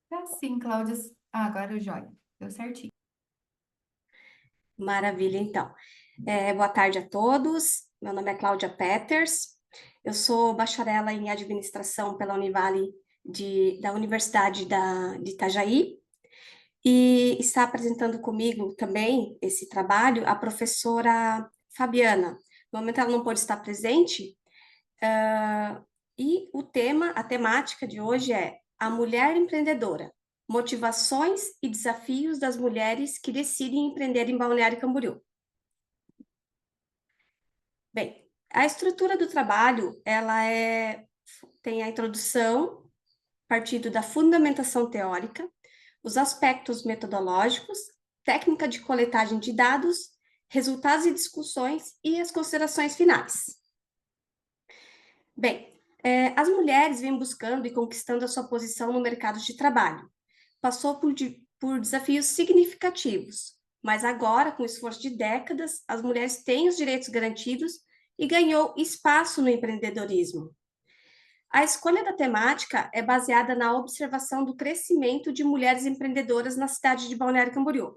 Tá sim, Cláudia. Ah, agora o joia. Deu certinho. Maravilha, então. Boa tarde a todos. Meu nome é Cláudia Peters. Eu sou bacharela em administração pela Univale da Universidade de Itajaí. E está apresentando comigo também esse trabalho a professora Fabiana. No momento ela não pôde estar presente, e a temática de hoje é a mulher empreendedora, motivações e desafios das mulheres que decidem empreender em Balneário Camboriú. Bem, a estrutura do trabalho, tem a introdução, partindo da fundamentação teórica, os aspectos metodológicos, técnica de coletagem de dados, resultados e discussões e as considerações finais. Bem, as mulheres vêm buscando e conquistando a sua posição no mercado de trabalho. Passou por desafios significativos, mas agora, com o esforço de décadas, as mulheres têm os direitos garantidos e ganhou espaço no empreendedorismo. A escolha da temática é baseada na observação do crescimento de mulheres empreendedoras na cidade de Balneário Camboriú.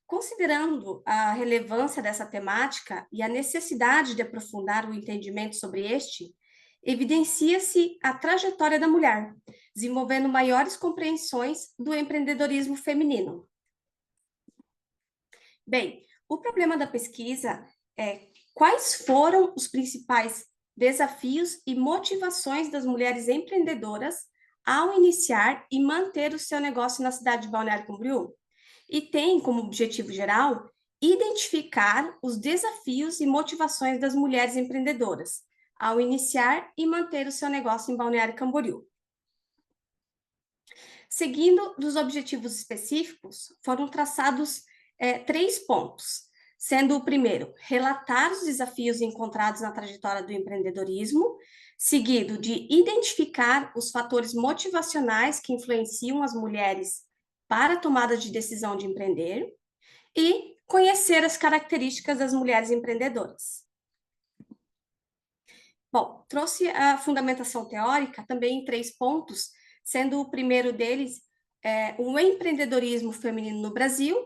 Considerando a relevância dessa temática e a necessidade de aprofundar o entendimento sobre este, evidencia-se a trajetória da mulher, desenvolvendo maiores compreensões do empreendedorismo feminino. Bem, o problema da pesquisa quais foram os principais desafios e motivações das mulheres empreendedoras ao iniciar e manter o seu negócio na cidade de Balneário Camboriú? E tem como objetivo geral identificar os desafios e motivações das mulheres empreendedoras ao iniciar e manter o seu negócio em Balneário Camboriú. Seguindo dos objetivos específicos, foram traçados 3 pontos, sendo o primeiro, relatar os desafios encontrados na trajetória do empreendedorismo, seguido de identificar os fatores motivacionais que influenciam as mulheres para a tomada de decisão de empreender e conhecer as características das mulheres empreendedoras. Bom, trouxe a fundamentação teórica também em 3 pontos, sendo o primeiro deles o empreendedorismo feminino no Brasil,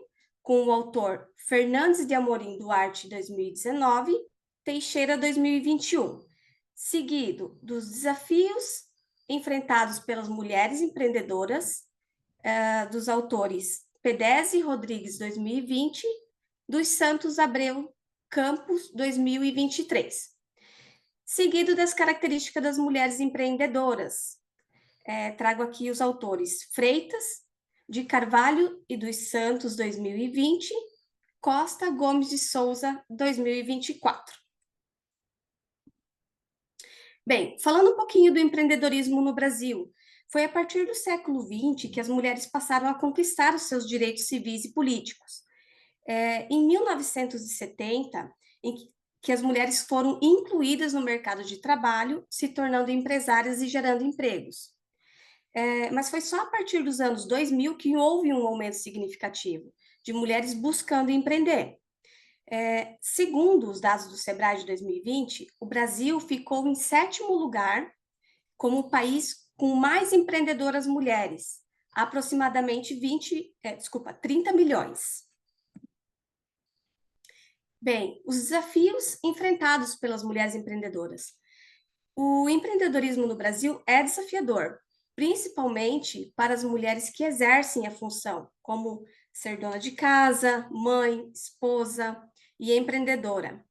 com o autor Fernandes de Amorim Duarte, 2019, Teixeira, 2021, seguido dos desafios enfrentados pelas mulheres empreendedoras, dos autores Pedese Rodrigues, 2020, dos Santos Abreu Campos, 2023, seguido das características das mulheres empreendedoras. Trago aqui os autores Freitas, de Carvalho e dos Santos, 2020, Costa Gomes de Souza, 2024. Bem, falando um pouquinho do empreendedorismo no Brasil, foi a partir do século XX que as mulheres passaram a conquistar os seus direitos civis e políticos. Em 1970, em que as mulheres foram incluídas no mercado de trabalho, se tornando empresárias e gerando empregos. Mas foi só a partir dos anos 2000 que houve um aumento significativo de mulheres buscando empreender. Segundo os dados do Sebrae de 2020, o Brasil ficou em 7º lugar como o país com mais empreendedoras mulheres, aproximadamente 30 milhões. Bem, os desafios enfrentados pelas mulheres empreendedoras. O empreendedorismo no Brasil é desafiador, principalmente para as mulheres que exercem a função, como ser dona de casa, mãe, esposa e empreendedora.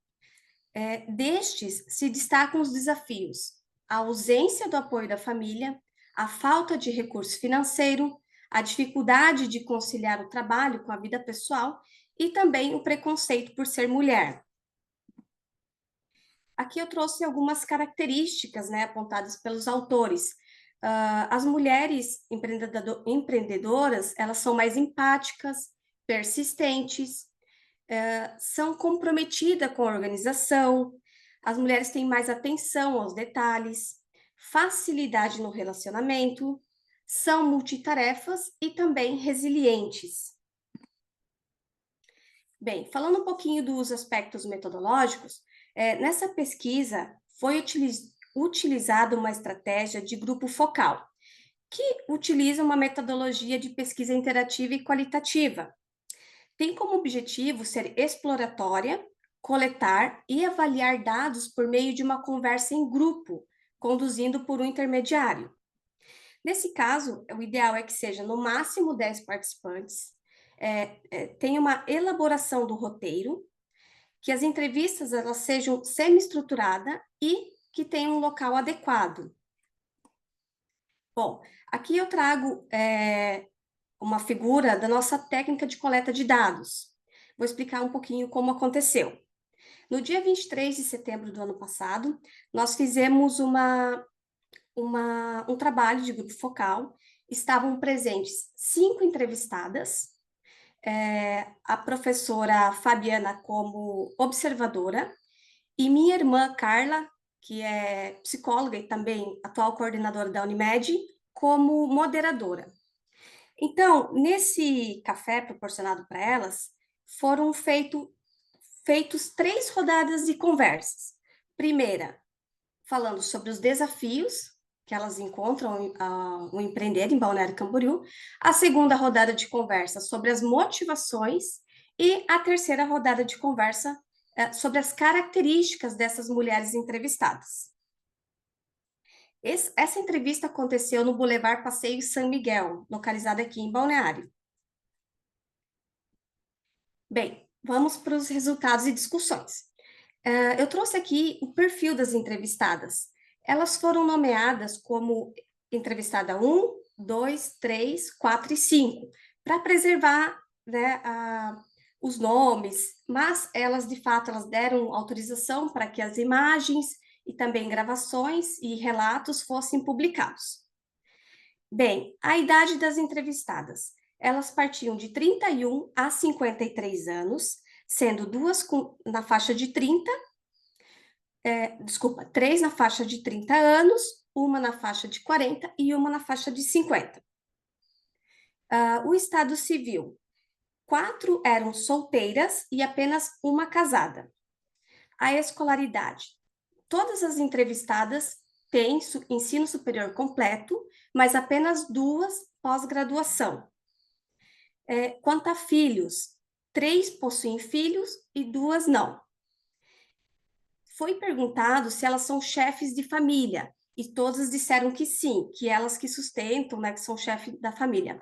Destes se destacam os desafios: a ausência do apoio da família, a falta de recurso financeiro, a dificuldade de conciliar o trabalho com a vida pessoal e também o preconceito por ser mulher. Aqui eu trouxe algumas características, apontadas pelos autores. As mulheres empreendedoras, elas são mais empáticas, persistentes, são comprometidas com a organização, as mulheres têm mais atenção aos detalhes, facilidade no relacionamento, são multitarefas e também resilientes. Bem, falando um pouquinho dos aspectos metodológicos, nessa pesquisa foi utilizada uma estratégia de grupo focal, que utiliza uma metodologia de pesquisa interativa e qualitativa. Tem como objetivo ser exploratória, coletar e avaliar dados por meio de uma conversa em grupo, conduzindo por um intermediário. Nesse caso, o ideal é que seja no máximo 10 participantes, tenha uma elaboração do roteiro, que as entrevistas elas sejam semi-estruturadas e que tenham um local adequado. Bom, aqui eu trago uma figura da nossa técnica de coleta de dados. Vou explicar um pouquinho como aconteceu. No dia 23 de setembro do ano passado, nós fizemos um trabalho de grupo focal. Estavam presentes 5 entrevistadas, a professora Fabiana como observadora e minha irmã Carla, que é psicóloga e também atual coordenadora da Unimed, como moderadora. Então, nesse café proporcionado para elas, foram feitos 3 rodadas de conversas. Primeira, falando sobre os desafios que elas encontram ao empreender em Balneário Camboriú. A segunda rodada de conversa sobre as motivações e a terceira rodada de conversa sobre as características dessas mulheres entrevistadas. Essa entrevista aconteceu no Boulevard Passeio São Miguel, localizado aqui em Balneário. Bem, vamos para os resultados e discussões. Eu trouxe aqui o perfil das entrevistadas. Elas foram nomeadas como entrevistada 1, 2, 3, 4 e 5, para preservar, né, os nomes, mas elas, de fato, elas deram autorização para que as imagens e também gravações e relatos fossem publicados. Bem, a idade das entrevistadas. Elas partiam de 31 a 53 anos, sendo duas na faixa de 30, três na faixa de 30 anos, uma na faixa de 40 e uma na faixa de 50. O estado civil. 4 eram solteiras e apenas uma casada. A escolaridade. Todas as entrevistadas têm ensino superior completo, mas apenas 2 pós-graduação. Quanto a filhos, 3 possuem filhos e 2 não. Foi perguntado se elas são chefes de família, e todas disseram que sim, que elas que sustentam, né, que são chefes da família.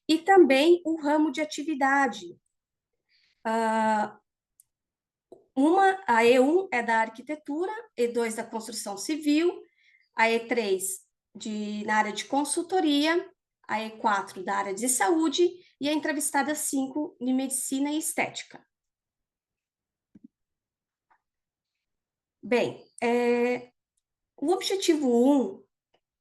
E também o ramo de atividade. A E1 é da arquitetura, E2 da construção civil, a E3 na área de consultoria, a E4 da área de saúde e a entrevistada 5 de medicina e estética. Bem, o objetivo 1,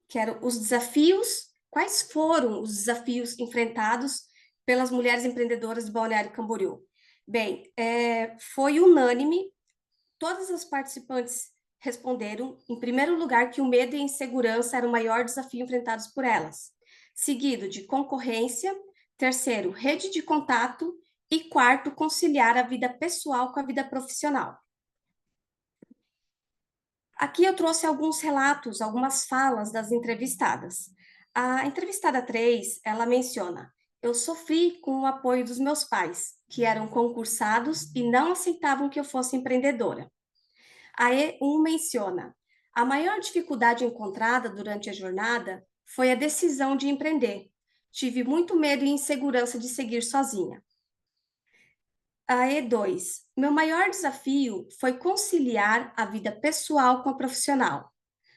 que eram os desafios, quais foram os desafios enfrentados pelas mulheres empreendedoras de Balneário Camboriú? Bem, foi unânime, todas as participantes responderam, em primeiro lugar, que o medo e a insegurança era o maior desafio enfrentados por elas, seguido de concorrência, terceiro, rede de contato e quarto, conciliar a vida pessoal com a vida profissional. Aqui eu trouxe alguns relatos, algumas falas das entrevistadas. A entrevistada 3, ela menciona: eu sofri com o apoio dos meus pais, que eram concursados e não aceitavam que eu fosse empreendedora. A E1 menciona: a maior dificuldade encontrada durante a jornada foi a decisão de empreender. Tive muito medo e insegurança de seguir sozinha. A E2, meu maior desafio foi conciliar a vida pessoal com a profissional.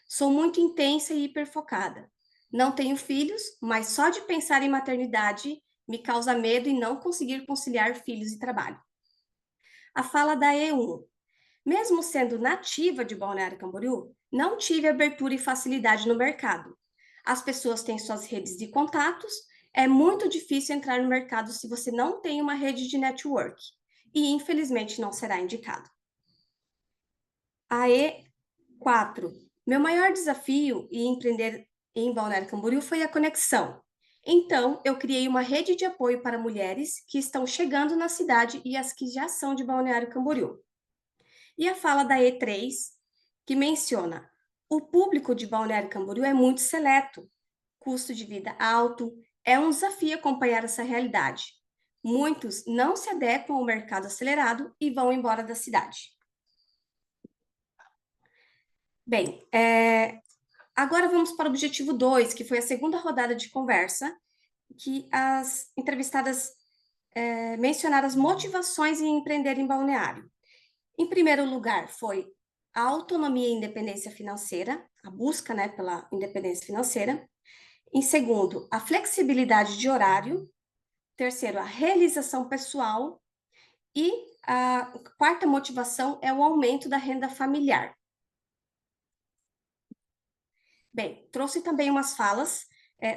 Sou muito intensa e hiperfocada. Não tenho filhos, mas só de pensar em maternidade me causa medo e não conseguir conciliar filhos e trabalho. A fala da E1, mesmo sendo nativa de Balneário Camboriú, não tive abertura e facilidade no mercado. As pessoas têm suas redes de contatos, é muito difícil entrar no mercado se você não tem uma rede de network, e infelizmente não será indicado. A E4, meu maior desafio em empreender em Balneário Camboriú foi a conexão. Então, eu criei uma rede de apoio para mulheres que estão chegando na cidade e as que já são de Balneário Camboriú. E a fala da E3, que menciona: o público de Balneário Camboriú é muito seleto, custo de vida alto, é um desafio acompanhar essa realidade. Muitos não se adequam ao mercado acelerado e vão embora da cidade. Bem, agora vamos para o objetivo 2, que foi a segunda rodada de conversa, que as entrevistadas mencionaram as motivações em empreender em Balneário. Em primeiro lugar, foi a autonomia e independência financeira, a busca, né, pela independência financeira. Em segundo, a flexibilidade de horário. Terceiro, a realização pessoal. E a quarta motivação é o aumento da renda familiar. Bem, trouxe também umas falas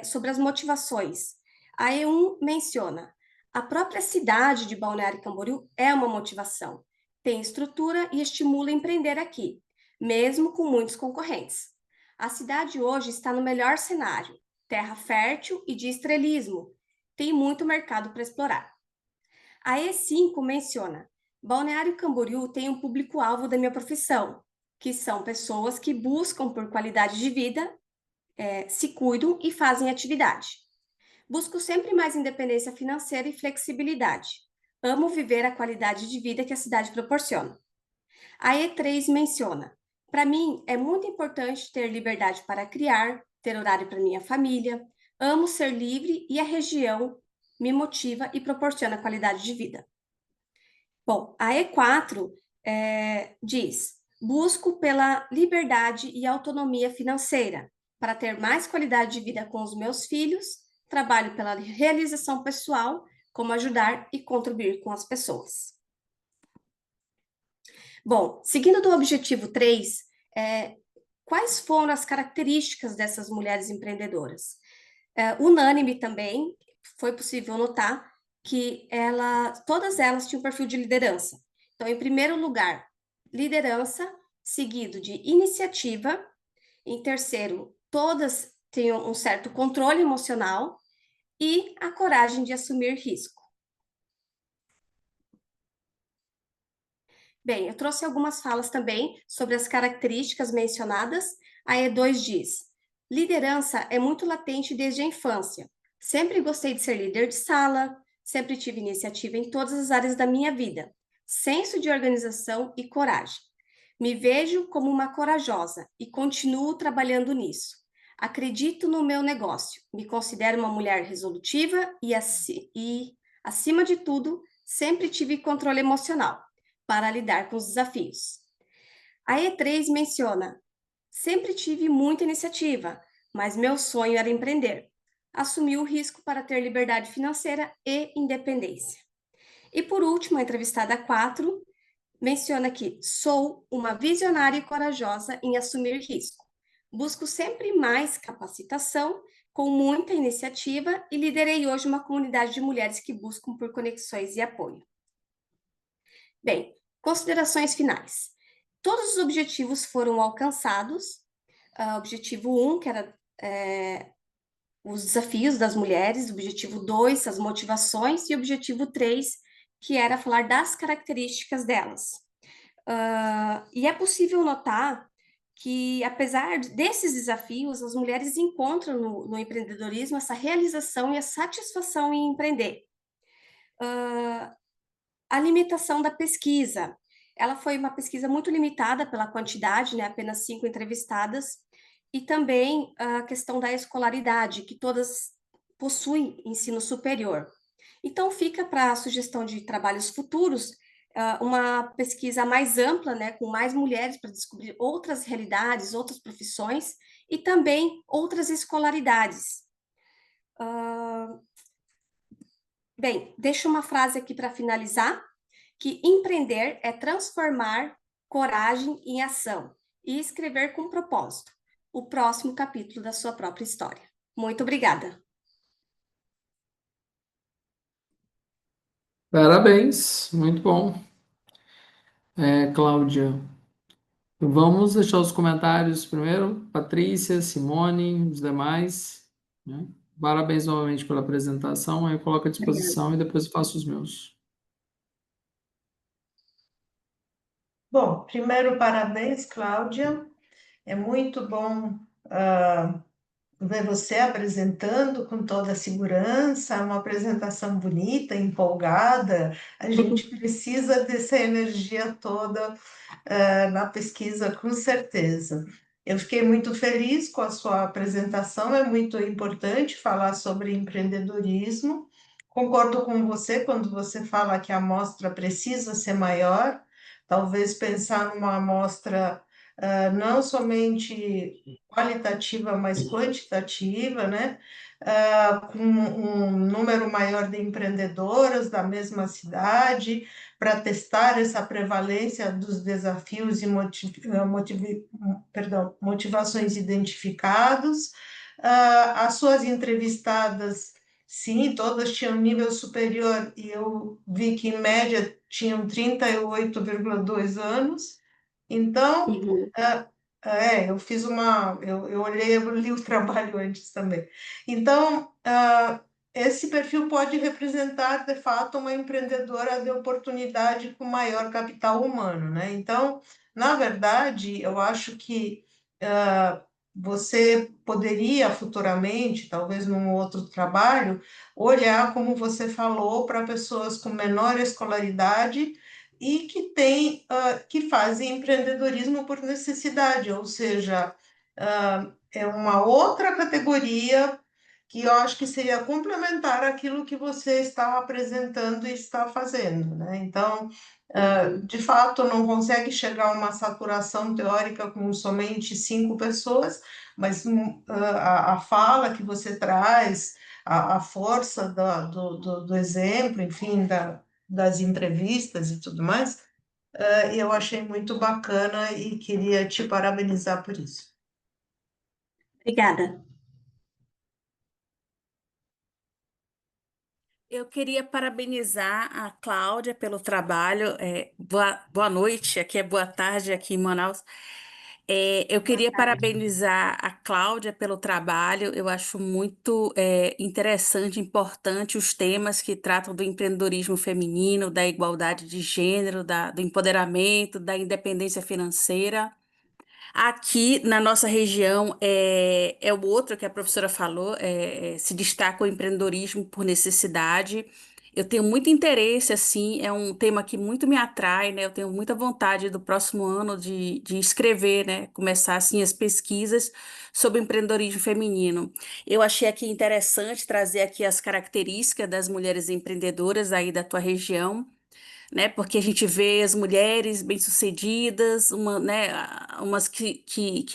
sobre as motivações. A E1 menciona: a própria cidade de Balneário Camboriú é uma motivação. Tem estrutura e estimula a empreender aqui, mesmo com muitos concorrentes. A cidade hoje está no melhor cenário, terra fértil e de estrelismo. Tem muito mercado para explorar. A E5 menciona: Balneário Camboriú tem um público-alvo da minha profissão, que são pessoas que buscam por qualidade de vida, se cuidam e fazem atividade. Busco sempre mais independência financeira e flexibilidade. Amo viver a qualidade de vida que a cidade proporciona. A E3 menciona: para mim, é muito importante ter liberdade para criar, ter horário para minha família. Amo ser livre e a região me motiva e proporciona qualidade de vida. Bom, a E4 diz: busco pela liberdade e autonomia financeira, para ter mais qualidade de vida com os meus filhos, trabalho pela realização pessoal, como ajudar e contribuir com as pessoas. Bom, seguindo do objetivo 3, quais foram as características dessas mulheres empreendedoras? Unânime também, foi possível notar que todas elas tinham um perfil de liderança. Então, em primeiro lugar, liderança, seguido de iniciativa. Em terceiro, todas tinham um certo controle emocional e a coragem de assumir risco. Bem, eu trouxe algumas falas também sobre as características mencionadas. A E2 diz: liderança é muito latente desde a infância. Sempre gostei de ser líder de sala, sempre tive iniciativa em todas as áreas da minha vida, senso de organização e coragem. Me vejo como uma corajosa e continuo trabalhando nisso. Acredito no meu negócio, me considero uma mulher resolutiva e acima de tudo, sempre tive controle emocional para lidar com os desafios. A E3 menciona: sempre tive muita iniciativa, mas meu sonho era empreender. Assumi o risco para ter liberdade financeira e independência. E por último, a entrevistada 4 menciona que sou uma visionária e corajosa em assumir risco. Busco sempre mais capacitação, com muita iniciativa, e liderei hoje uma comunidade de mulheres que buscam por conexões e apoio. Bem, considerações finais. Todos os objetivos foram alcançados. Objetivo 1, que era os desafios das mulheres, objetivo 2, as motivações, e objetivo 3, que era falar das características delas. E é possível notar que, apesar desses desafios, as mulheres encontram no empreendedorismo essa realização e a satisfação em empreender. A limitação da pesquisa. Ela foi uma pesquisa muito limitada pela quantidade, né, apenas 5 entrevistadas, e também a questão da escolaridade, que todas possuem ensino superior. Então, fica para a sugestão de trabalhos futuros uma pesquisa mais ampla, né, com mais mulheres para descobrir outras realidades, outras profissões e também outras escolaridades. Bem, deixo uma frase aqui para finalizar, que empreender é transformar coragem em ação e escrever com propósito o próximo capítulo da sua própria história. Muito obrigada. Parabéns, muito bom. Cláudia, vamos deixar os comentários primeiro. Patrícia, Simone, os demais, né? Parabéns novamente pela apresentação. Eu coloco à disposição e depois faço os meus. Bom, primeiro, parabéns, Cláudia. É muito bom ver você apresentando com toda a segurança, uma apresentação bonita, empolgada. A gente precisa dessa energia toda na pesquisa, com certeza. Eu fiquei muito feliz com a sua apresentação, é muito importante falar sobre empreendedorismo. Concordo com você quando você fala que a amostra precisa ser maior, talvez pensar numa amostra não somente qualitativa, mas quantitativa, né? Com um número maior de empreendedoras da mesma cidade, para testar essa prevalência dos desafios e motivações identificados. As suas entrevistadas, sim, todas tinham nível superior, e eu vi que, em média, tinham 38,2 anos. Então, Uhum. eu fiz eu olhei, eu li o trabalho antes também. Então, esse perfil pode representar, de fato, uma empreendedora de oportunidade com maior capital humano, né? Então, na verdade, eu acho que você poderia futuramente, talvez num outro trabalho, olhar, como você falou, para pessoas com menor escolaridade e que fazem empreendedorismo por necessidade, ou seja, é uma outra categoria que eu acho que seria complementar aquilo que você está apresentando e está fazendo, né? Então, de fato, não consegue chegar a uma saturação teórica com somente 5 pessoas, mas a fala que você traz, a força do exemplo, enfim, das entrevistas e tudo mais, eu achei muito bacana e queria te parabenizar por isso. Obrigada. Eu queria parabenizar a Cláudia pelo trabalho. Boa noite, aqui é boa tarde, aqui em Manaus. Eu queria parabenizar a Cláudia pelo trabalho. Eu acho muito interessante, importante os temas que tratam do empreendedorismo feminino, da igualdade de gênero, do empoderamento, da independência financeira. Aqui na nossa região é o outro que a professora falou, se destaca o empreendedorismo por necessidade. Eu tenho muito interesse, assim, é um tema que muito me atrai, né? Eu tenho muita vontade do próximo ano de escrever, né? Começar, assim, as pesquisas sobre o empreendedorismo feminino. Eu achei aqui interessante trazer aqui as características das mulheres empreendedoras aí da tua região, né? Porque a gente vê as mulheres bem-sucedidas, né, umas que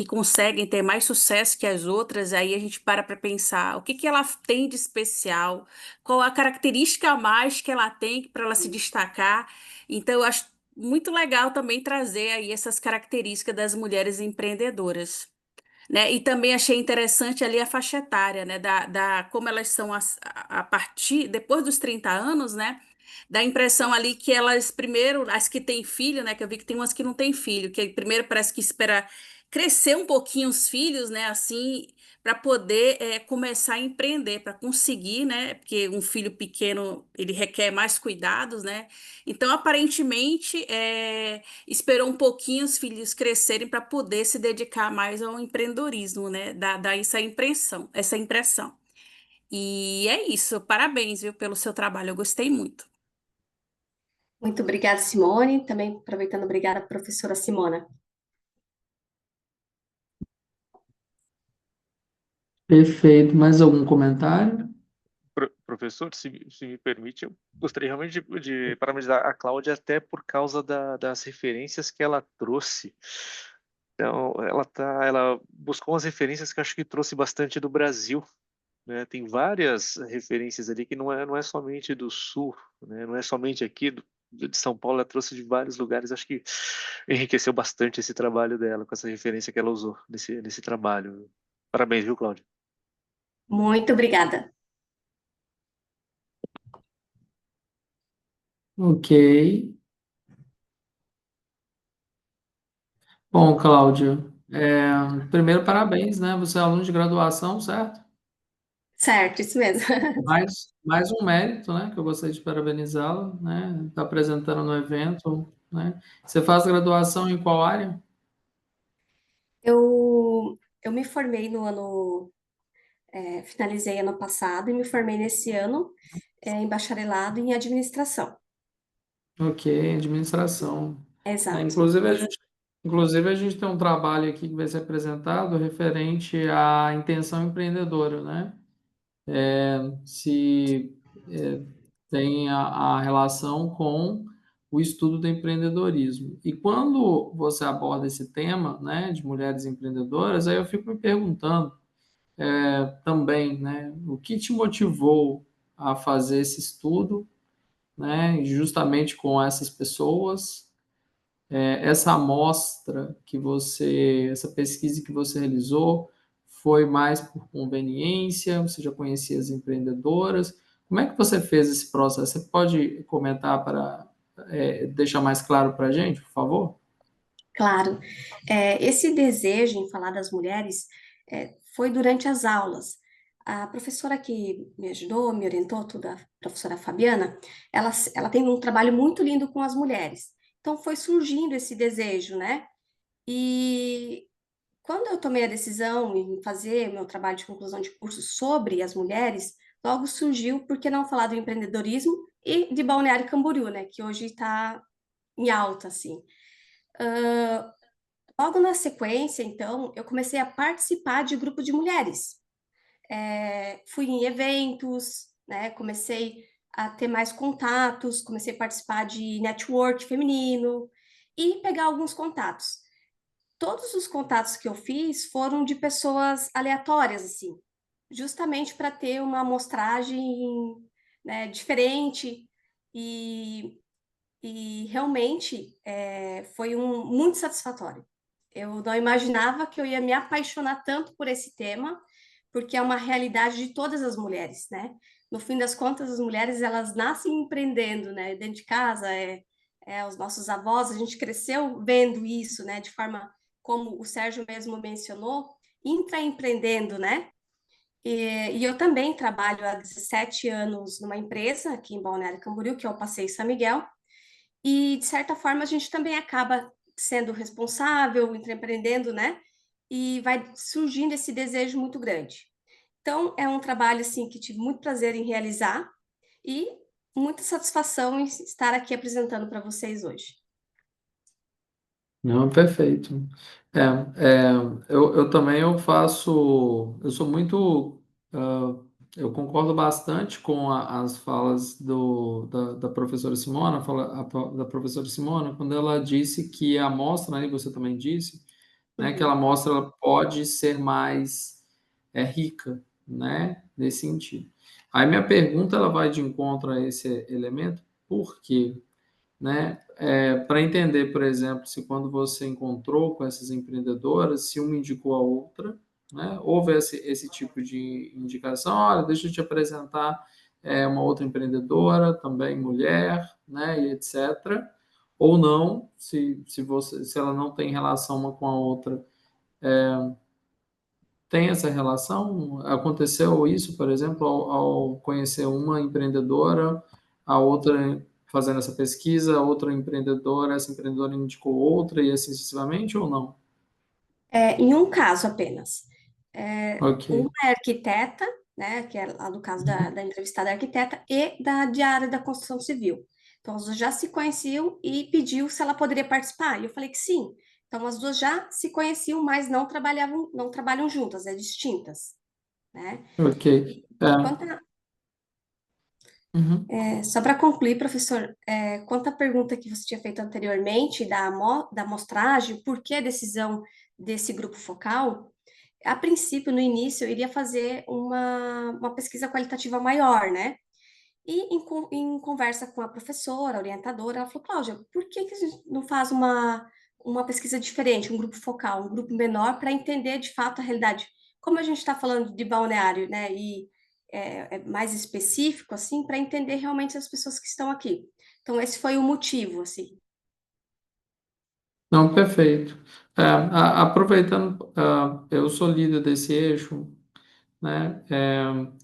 conseguem ter mais sucesso que as outras, aí a gente para pensar o que que ela tem de especial, qual a característica a mais que ela tem para ela se destacar. Então, eu acho muito legal também trazer aí essas características das mulheres empreendedoras. Né? E também achei interessante ali a faixa etária, né? Como elas são a partir, depois dos 30 anos, né? Dá a impressão ali que elas, primeiro, as que têm filho, né? Que eu vi que tem umas que não têm filho, que primeiro parece que espera crescer um pouquinho os filhos, né? Assim, para poder começar a empreender, para conseguir, né? Porque um filho pequeno, ele requer mais cuidados, né? Então, aparentemente, esperou um pouquinho os filhos crescerem para poder se dedicar mais ao empreendedorismo, né? Dá essa impressão, essa impressão. E é isso. Parabéns, viu, pelo seu trabalho. Eu gostei muito. Muito obrigada, Simone. Também aproveitando, obrigada, professora Simona. Perfeito. Mais algum comentário? Professor, se me permite, eu gostaria realmente de parabenizar a Cláudia até por causa das referências que ela trouxe. Então, ela buscou umas referências que eu acho que trouxe bastante do Brasil, né? Tem várias referências ali que não é somente do Sul, né? Não é somente aqui de São Paulo, ela trouxe de vários lugares. Acho que enriqueceu bastante esse trabalho dela, com essa referência que ela usou nesse trabalho. Parabéns, viu, Cláudia? Muito obrigada. Ok. Bom, Cláudio, primeiro parabéns, né? Você é aluno de graduação, certo? Certo, isso mesmo. Mais um mérito, né? Que eu gostaria de parabenizá-la, né? Está apresentando no evento, né? Você faz graduação em qual área? Eu me formei no ano, finalizei ano passado e me formei nesse ano, em bacharelado em administração. Ok, administração. Exato. Inclusive a gente tem um trabalho aqui que vai ser apresentado referente à intenção empreendedora, né? Se tem a relação com o estudo do empreendedorismo. E quando você aborda esse tema, né, de mulheres empreendedoras, aí eu fico me perguntando também, né, o que te motivou a fazer esse estudo, né, justamente com essas pessoas, essa amostra essa pesquisa que você realizou, foi mais por conveniência? Você já conhecia as empreendedoras? Como é que você fez esse processo? Você pode comentar para deixar mais claro para a gente, por favor? Claro. Esse desejo em falar das mulheres foi durante as aulas. A professora que me ajudou, me orientou, a professora Fabiana, ela tem um trabalho muito lindo com as mulheres. Então foi surgindo esse desejo, né? E quando eu tomei a decisão em fazer meu trabalho de conclusão de curso sobre as mulheres, logo surgiu, por que não falar do empreendedorismo e de Balneário Camboriú, né? Que hoje está em alta, assim. Logo na sequência, então, eu comecei a participar de grupo de mulheres. fui em eventos, né? Comecei a ter mais contatos, comecei a participar de network feminino e pegar alguns contatos. Todos os contatos que eu fiz foram de pessoas aleatórias, assim, justamente para ter uma amostragem, né, diferente e, e realmente foi muito satisfatório. Eu não imaginava que eu ia me apaixonar tanto por esse tema, porque é uma realidade de todas as mulheres, né? No fim das contas, as mulheres elas nascem empreendendo, né? Dentro de casa, os nossos avós, a gente cresceu vendo isso, né? De forma como o Sérgio mesmo mencionou, intraempreendendo, né? E eu também trabalho há 17 anos numa empresa aqui em Balneário Camboriú, que é o Passeio São Miguel, e de certa forma a gente também acaba sendo responsável, empreendendo, né? E vai surgindo esse desejo muito grande. Então, é um trabalho assim que tive muito prazer em realizar e muita satisfação em estar aqui apresentando para vocês hoje. Não, perfeito. É, é, eu também eu sou muito, eu concordo bastante com as falas da professora Simona, da professora Simona, quando ela disse que a amostra, né, e você também disse, né, que a amostra ela pode ser mais rica, né, nesse sentido. Aí minha pergunta ela vai de encontro a esse elemento, por quê? Né? Para entender, por exemplo, se quando você encontrou com essas empreendedoras, se uma indicou a outra, né? Houve esse tipo de indicação, olha, deixa eu te apresentar uma outra empreendedora, também mulher, né? E etc. Ou não, se ela não tem relação uma com a outra, tem essa relação? Aconteceu isso, por exemplo, ao conhecer uma empreendedora, a outra fazendo essa pesquisa, a outra empreendedora, essa empreendedora indicou outra e assim sucessivamente, ou não? Em um caso apenas. Uma Ok. é arquiteta, né, que é lá no caso da entrevistada arquiteta, e de área da construção civil. Então, as duas já se conheciam e pediu se ela poderia participar. E eu falei que sim. Então, as duas já se conheciam, mas não trabalham juntas, distintas, né? Ok. E É. quanto a, Uhum. só para concluir, professor, quanto à pergunta que você tinha feito anteriormente da amostragem, por que a decisão desse grupo focal? A princípio, no início, eu iria fazer uma pesquisa qualitativa maior, né? E em conversa com a professora, a orientadora, ela falou, Cláudia, por que a gente não faz uma pesquisa diferente, um grupo focal, um grupo menor, para entender de fato a realidade? Como a gente está falando de balneário, né? E é mais específico, assim, para entender realmente as pessoas que estão aqui. Então, esse foi o motivo, assim. Não, perfeito. Aproveitando, eu sou líder desse eixo, né?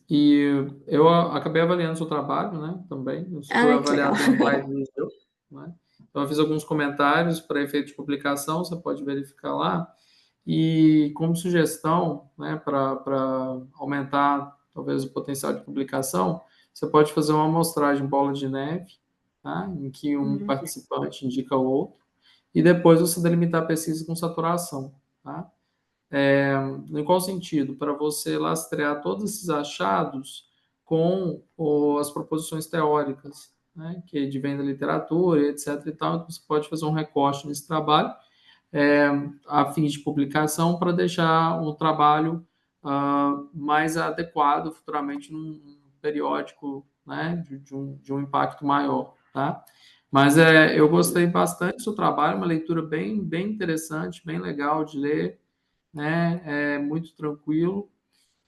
E eu acabei avaliando o seu trabalho, né? Também, eu fui Ai, que legal. avaliado mais do seu, né? Então, eu fiz alguns comentários para efeito de publicação, você pode verificar lá. E como sugestão, né, para aumentar talvez o potencial de publicação, você pode fazer uma amostragem bola de neve, tá? Em que um Hum, participante indica o outro, e depois você delimitar a pesquisa com saturação, tá? Em qual sentido? Para você lastrear todos esses achados com as proposições teóricas, né, que advêm da literatura, etc. e tal, então você pode fazer um recorte nesse trabalho é, a fins de publicação para deixar o trabalho mais adequado futuramente num periódico, né, de um impacto maior, tá? Mas eu gostei bastante do seu trabalho, uma leitura bem interessante, bem legal de ler, né? É muito tranquilo.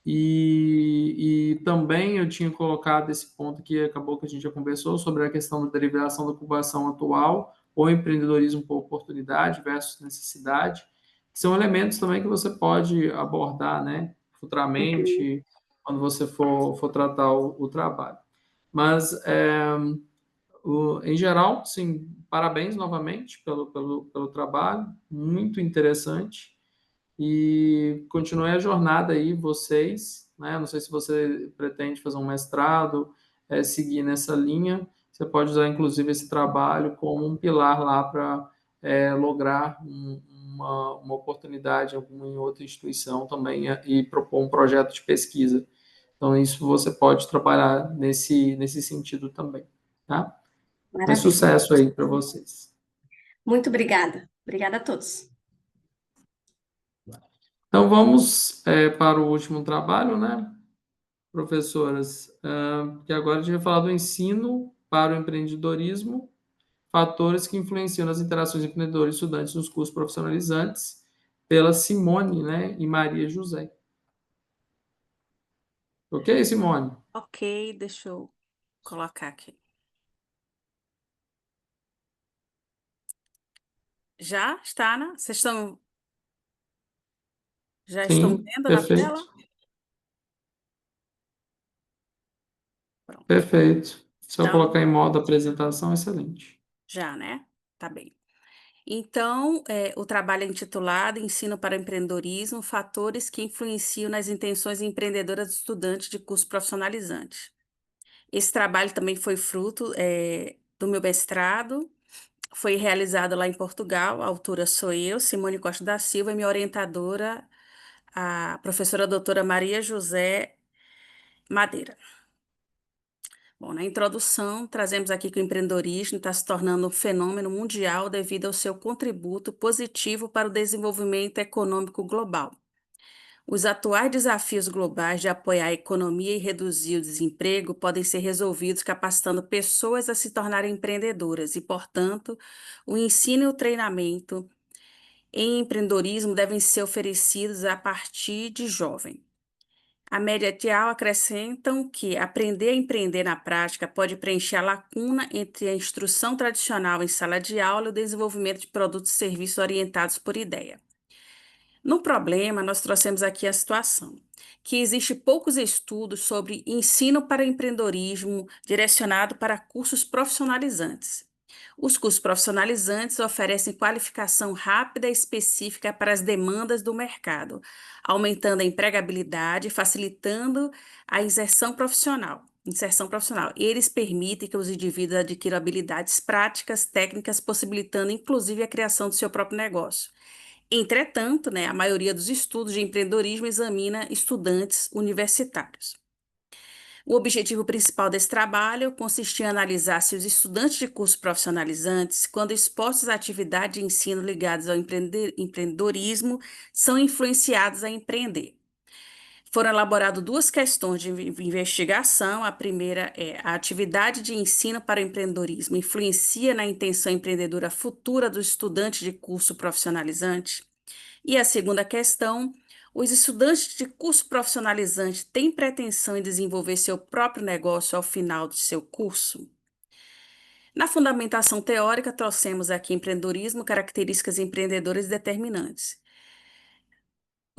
E também eu tinha colocado esse ponto que acabou que a gente já conversou sobre a questão da derivação da ocupação atual ou empreendedorismo por oportunidade versus necessidade, que são elementos também que você pode abordar, né, futuramente, quando você for tratar o trabalho. Mas, em geral, sim, parabéns novamente pelo trabalho, muito interessante. E continue a jornada aí, vocês, né? Não sei se você pretende fazer um mestrado, seguir nessa linha. Você pode usar, inclusive, esse trabalho como um pilar lá para lograr uma oportunidade em outra instituição também e propor um projeto de pesquisa Então, isso você pode trabalhar nesse sentido também, tá? Mas Maravilha. sucesso aí para vocês. Muito obrigada. Obrigada a todos. Então, vamos para o último trabalho, né, professoras? Que agora a gente vai falar do ensino para o empreendedorismo, fatores que influenciam nas interações entre empreendedores e estudantes nos cursos profissionalizantes, pela Simone, né, e Maria José. Ok, Simone? Ok, deixa eu colocar aqui. Já está, né? Já estão Sim, vendo na perfeito. tela? Pronto. Perfeito. Se eu Então, colocar em modo apresentação, excelente. já, né? Tá bem. Então, o trabalho é intitulado Ensino para o Empreendedorismo, fatores que influenciam nas intenções empreendedoras do estudante de curso profissionalizante. Esse trabalho também foi fruto, do meu mestrado, foi realizado lá em Portugal, a autora sou eu, Simone Costa da Silva, e minha orientadora, a professora doutora Maria José Madeira. Bom, na introdução, trazemos aqui que o empreendedorismo está se tornando um fenômeno mundial devido ao seu contributo positivo para o desenvolvimento econômico global. Os atuais desafios globais de apoiar a economia e reduzir o desemprego podem ser resolvidos capacitando pessoas a se tornarem empreendedoras e, portanto, o ensino e o treinamento em empreendedorismo devem ser oferecidos a partir de jovem. A média atual acrescentam que aprender a empreender na prática pode preencher a lacuna entre a instrução tradicional em sala de aula e o desenvolvimento de produtos e serviços orientados por ideia. No problema, nós trouxemos aqui a situação, que existe poucos estudos sobre ensino para empreendedorismo direcionado para cursos profissionalizantes. Os cursos profissionalizantes oferecem qualificação rápida e específica para as demandas do mercado, aumentando a empregabilidade e facilitando a inserção profissional. E eles permitem que os indivíduos adquiram habilidades práticas, técnicas, possibilitando inclusive a criação do seu próprio negócio. Entretanto, a maioria dos estudos de empreendedorismo examina estudantes universitários. O objetivo principal desse trabalho consistia em analisar se os estudantes de cursos profissionalizantes, quando expostos a atividades de ensino ligadas ao empreendedorismo, são influenciados a empreender. Foram elaboradas duas questões de investigação. A primeira é: a atividade de ensino para o empreendedorismo influencia na intenção empreendedora futura do estudante de curso profissionalizante? E a segunda questão: os estudantes de curso profissionalizante têm pretensão em desenvolver seu próprio negócio ao final de seu curso? Na fundamentação teórica, trouxemos aqui empreendedorismo, características empreendedoras e determinantes.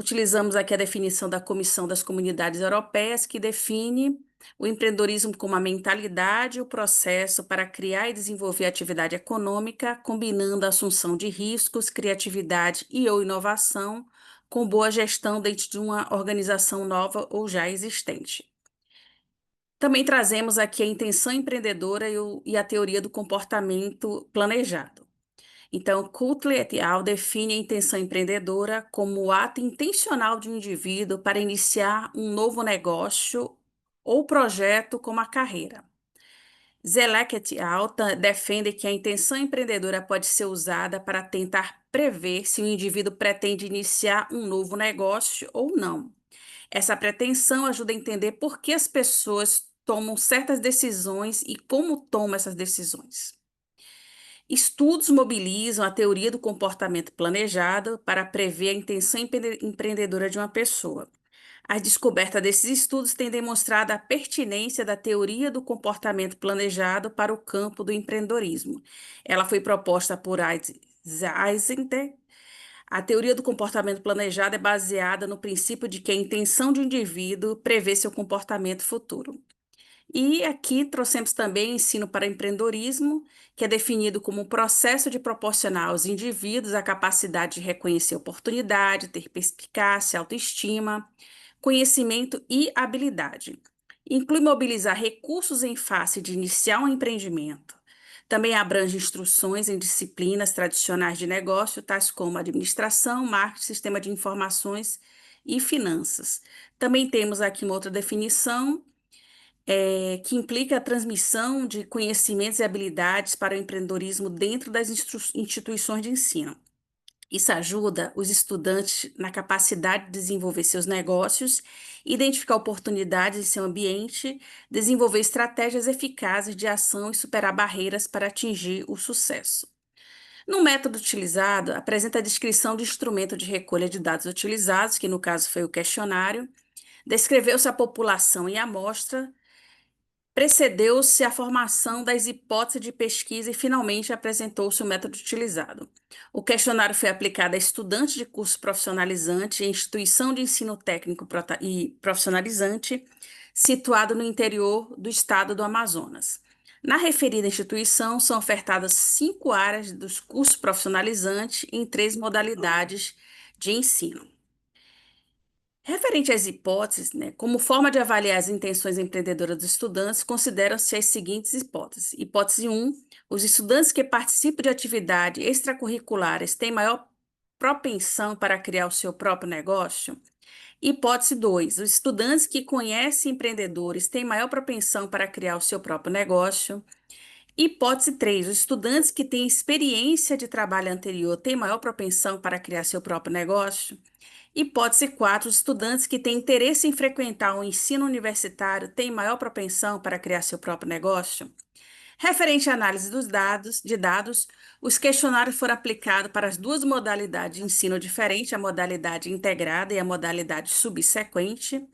Utilizamos aqui a definição da Comissão das Comunidades Europeias, que define o empreendedorismo como a mentalidade e o processo para criar e desenvolver atividade econômica, combinando a assunção de riscos, criatividade e/ou inovação com boa gestão dentro de uma organização nova ou já existente. Também trazemos aqui a intenção empreendedora e a teoria do comportamento planejado. Então, Cutler et al. Define a intenção empreendedora como o ato intencional de um indivíduo para iniciar um novo negócio ou projeto como a carreira. Zelek et al. Defende que a intenção empreendedora pode ser usada para tentar prever se o indivíduo pretende iniciar um novo negócio ou não. Essa pretensão ajuda a entender por que as pessoas tomam certas decisões e como tomam essas decisões. Estudos mobilizam a teoria do comportamento planejado para prever a intenção empreendedora de uma pessoa. As descobertas desses estudos têm demonstrado a pertinência da teoria do comportamento planejado para o campo do empreendedorismo. Ela foi proposta por Eisenhower. A teoria do comportamento planejado é baseada no princípio de que a intenção de um indivíduo prevê seu comportamento futuro. E aqui trouxemos também o ensino para empreendedorismo, que é definido como um processo de proporcionar aos indivíduos a capacidade de reconhecer oportunidade, ter perspicácia, autoestima, conhecimento e habilidade. Inclui mobilizar recursos em face de iniciar um empreendimento. Também abrange instruções em disciplinas tradicionais de negócio, tais como administração, marketing, sistema de informações e finanças. Também temos aqui uma outra definição, que implica a transmissão de conhecimentos e habilidades para o empreendedorismo dentro das instituições de ensino. Isso ajuda os estudantes na capacidade de desenvolver seus negócios, identificar oportunidades em seu ambiente, desenvolver estratégias eficazes de ação e superar barreiras para atingir o sucesso. No método utilizado, apresenta a descrição do instrumento de recolha de dados utilizados, que no caso foi o questionário, descreveu-se a população e a amostra, precedeu-se a formação das hipóteses de pesquisa e, finalmente, apresentou-se o método utilizado. O questionário foi aplicado a estudantes de curso profissionalizante e instituição de ensino técnico e profissionalizante situado no interior do estado do Amazonas. Na referida instituição, são ofertadas 5 áreas dos cursos profissionalizantes em 3 modalidades de ensino. Referente às hipóteses, né, como forma de avaliar as intenções empreendedoras dos estudantes, consideram-se as seguintes hipóteses. Hipótese 1, os estudantes que participam de atividades extracurriculares têm maior propensão para criar o seu próprio negócio. Hipótese 2, os estudantes que conhecem empreendedores têm maior propensão para criar o seu próprio negócio. Hipótese 3, os estudantes que têm experiência de trabalho anterior têm maior propensão para criar seu próprio negócio. Hipótese 4, os estudantes que têm interesse em frequentar o ensino universitário têm maior propensão para criar seu próprio negócio. Referente à análise dos dados, os questionários foram aplicados para as 2 modalidades de ensino diferente, a modalidade integrada e a modalidade subsequente,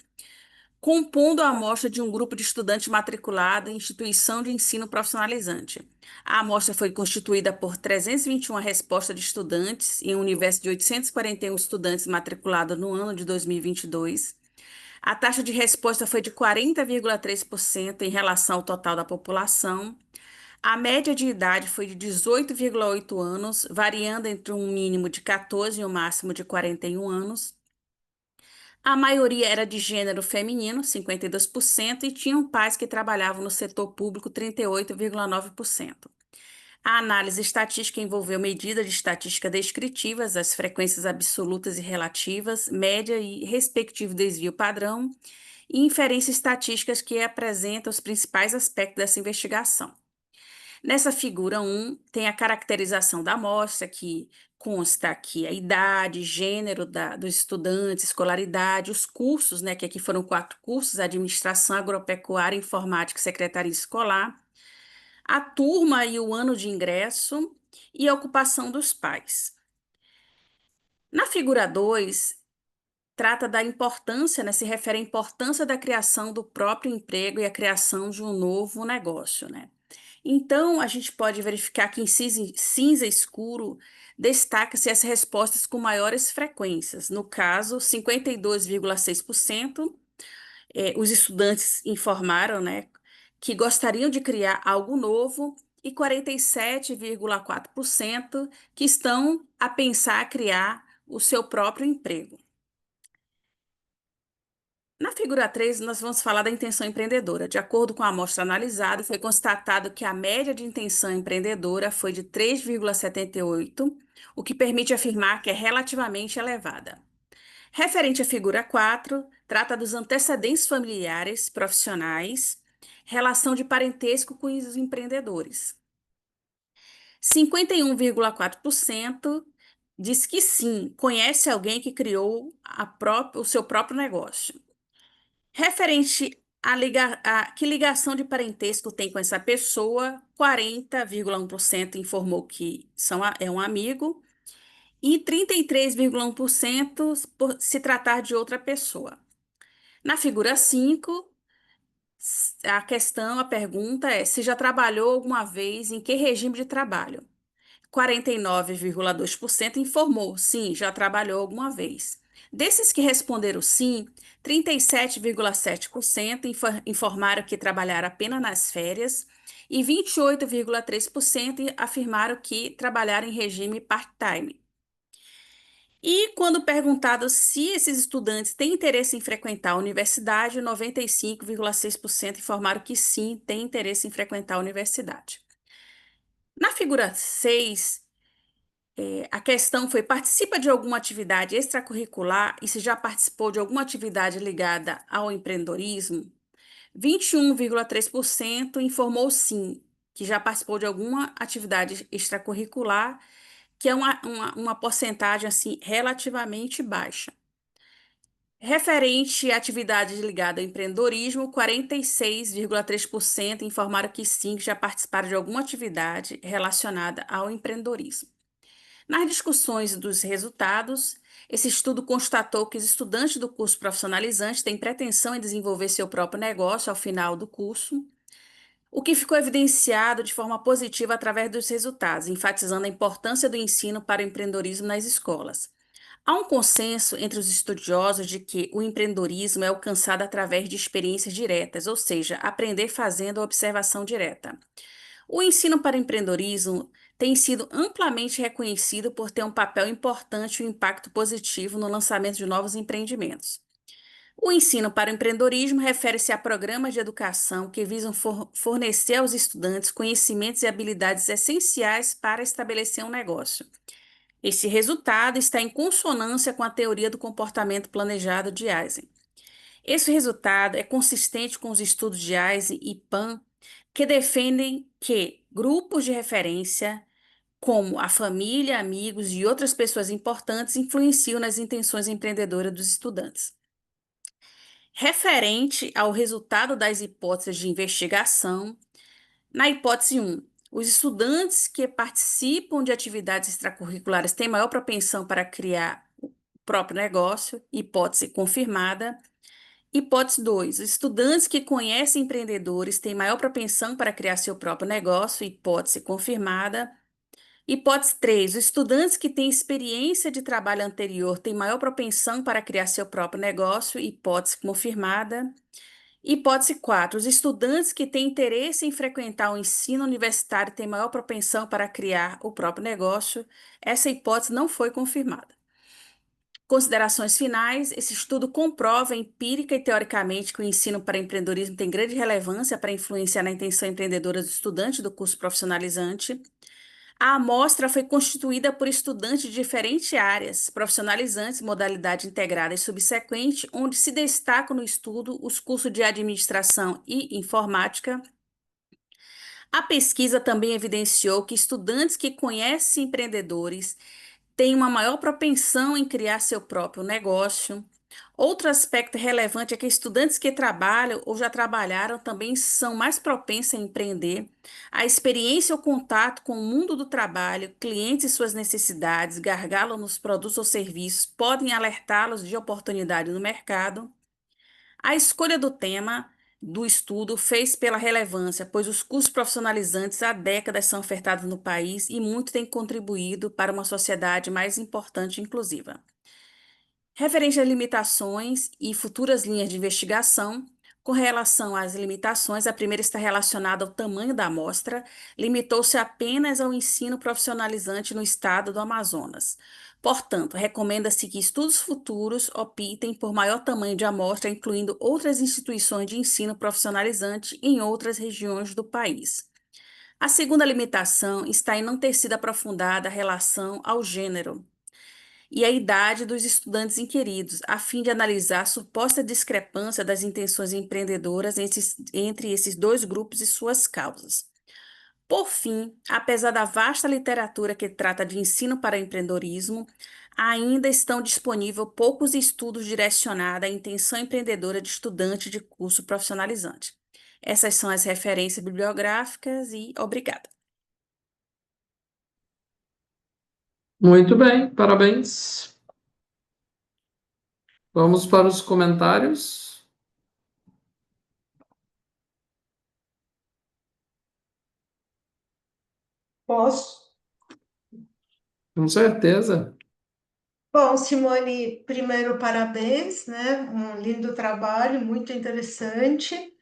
compondo a amostra de um grupo de estudantes matriculados em instituição de ensino profissionalizante. A amostra foi constituída por 321 respostas de estudantes em um universo de 841 estudantes matriculados no ano de 2022. A taxa de resposta foi de 40,3% em relação ao total da população. A média de idade foi de 18,8 anos, variando entre um mínimo de 14 e um máximo de 41 anos. A maioria era de gênero feminino, 52%, e tinham pais que trabalhavam no setor público, 38,9%. A análise estatística envolveu medidas de estatística descritivas, as frequências absolutas e relativas, média e respectivo desvio padrão, e inferências estatísticas que apresentam os principais aspectos dessa investigação. Nessa figura 1, tem a caracterização da amostra, que consta aqui a idade, gênero dos estudantes, escolaridade, os cursos, né, que aqui foram 4 cursos: administração, agropecuária, informática e secretaria escolar, a turma e o ano de ingresso e a ocupação dos pais. Na figura 2, trata da importância, né, se refere à importância da criação do próprio emprego e a criação de um novo negócio, né? Então, a gente pode verificar que em cinza escuro destaca-se as respostas com maiores frequências. No caso, 52,6%, os estudantes informaram, né, que gostariam de criar algo novo, e 47,4% que estão a pensar criar o seu próprio emprego. Na figura 3, nós vamos falar da intenção empreendedora. De acordo com a amostra analisada, foi constatado que a média de intenção empreendedora foi de 3,78, o que permite afirmar que é relativamente elevada. Referente à figura 4, trata dos antecedentes familiares, profissionais, relação de parentesco com os empreendedores. 51,4% diz que sim, conhece alguém que criou o seu próprio negócio. Referente a que ligação de parentesco tem com essa pessoa, 40,1% informou que é um amigo e 33,1% por se tratar de outra pessoa. Na figura 5, a pergunta é se já trabalhou alguma vez, em que regime de trabalho. 49,2% informou sim, já trabalhou alguma vez. Desses que responderam sim, 37,7% informaram que trabalharam apenas nas férias e 28,3% afirmaram que trabalharam em regime part-time. E quando perguntado se esses estudantes têm interesse em frequentar a universidade, 95,6% informaram que sim, têm interesse em frequentar a universidade. Na figura 6, A questão foi: participa de alguma atividade extracurricular e se já participou de alguma atividade ligada ao empreendedorismo? 21,3% informou sim, que já participou de alguma atividade extracurricular, que é uma porcentagem assim relativamente baixa. Referente à atividade ligada ao empreendedorismo, 46,3% informaram que sim, que já participaram de alguma atividade relacionada ao empreendedorismo. Nas discussões dos resultados, esse estudo constatou que os estudantes do curso profissionalizante têm pretensão em desenvolver seu próprio negócio ao final do curso, o que ficou evidenciado de forma positiva através dos resultados, enfatizando a importância do ensino para o empreendedorismo nas escolas. Há um consenso entre os estudiosos de que o empreendedorismo é alcançado através de experiências diretas, ou seja, aprender fazendo a observação direta. O ensino para empreendedorismo tem sido amplamente reconhecido por ter um papel importante e um impacto positivo no lançamento de novos empreendimentos. O ensino para o empreendedorismo refere-se a programas de educação que visam fornecer aos estudantes conhecimentos e habilidades essenciais para estabelecer um negócio. Esse resultado está em consonância com a teoria do comportamento planejado de Eisen. Esse resultado é consistente com os estudos de Eisen e Pan, que defendem que grupos de referência, como a família, amigos e outras pessoas importantes, influenciam nas intenções empreendedoras dos estudantes. Referente ao resultado das hipóteses de investigação, na hipótese 1, os estudantes que participam de atividades extracurriculares têm maior propensão para criar o próprio negócio, hipótese confirmada. Hipótese 2, os estudantes que conhecem empreendedores têm maior propensão para criar seu próprio negócio, hipótese confirmada. Hipótese 3, os estudantes que têm experiência de trabalho anterior têm maior propensão para criar seu próprio negócio, hipótese confirmada. Hipótese 4, os estudantes que têm interesse em frequentar o ensino universitário têm maior propensão para criar o próprio negócio. Essa hipótese não foi confirmada. Considerações finais: esse estudo comprova empírica e teoricamente que o ensino para empreendedorismo tem grande relevância para influenciar na intenção empreendedora dos estudantes do curso profissionalizante. A amostra foi constituída por estudantes de diferentes áreas, profissionalizantes, modalidade integrada e subsequente, onde se destacam no estudo os cursos de administração e informática. A pesquisa também evidenciou que estudantes que conhecem empreendedores têm uma maior propensão em criar seu próprio negócio. Outro aspecto relevante é que estudantes que trabalham ou já trabalharam também são mais propensos a empreender. A experiência ou contato com o mundo do trabalho, clientes e suas necessidades, gargalos nos produtos ou serviços podem alertá-los de oportunidade no mercado. A escolha do tema do estudo fez pela relevância, pois os cursos profissionalizantes há décadas são ofertados no país e muito têm contribuído para uma sociedade mais importante e inclusiva. Referente às limitações e futuras linhas de investigação, com relação às limitações, a primeira está relacionada ao tamanho da amostra, limitou-se apenas ao ensino profissionalizante no estado do Amazonas. Portanto, recomenda-se que estudos futuros optem por maior tamanho de amostra, incluindo outras instituições de ensino profissionalizante em outras regiões do país. A segunda limitação está em não ter sido aprofundada a relação ao gênero e a idade dos estudantes inquiridos, a fim de analisar a suposta discrepância das intenções empreendedoras entre esses dois grupos e suas causas. Por fim, apesar da vasta literatura que trata de ensino para empreendedorismo, ainda estão disponíveis poucos estudos direcionados à intenção empreendedora de estudante de curso profissionalizante. Essas são as referências bibliográficas e obrigada. Muito bem, parabéns. Vamos para os comentários. Posso? Com certeza. Bom, Simone, primeiro parabéns, né? Um lindo trabalho, muito interessante,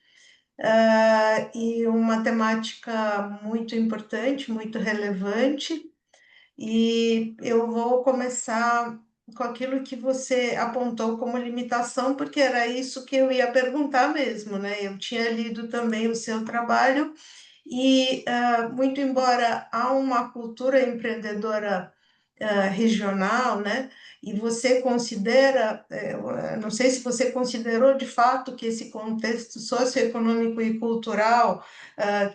e uma temática muito importante, muito relevante. E eu vou começar com aquilo que você apontou como limitação, porque era isso que eu ia perguntar mesmo, né? Eu tinha lido também o seu trabalho e, muito embora há uma cultura empreendedora regional, né? E você considera, não sei se você considerou de fato que esse contexto socioeconômico e cultural,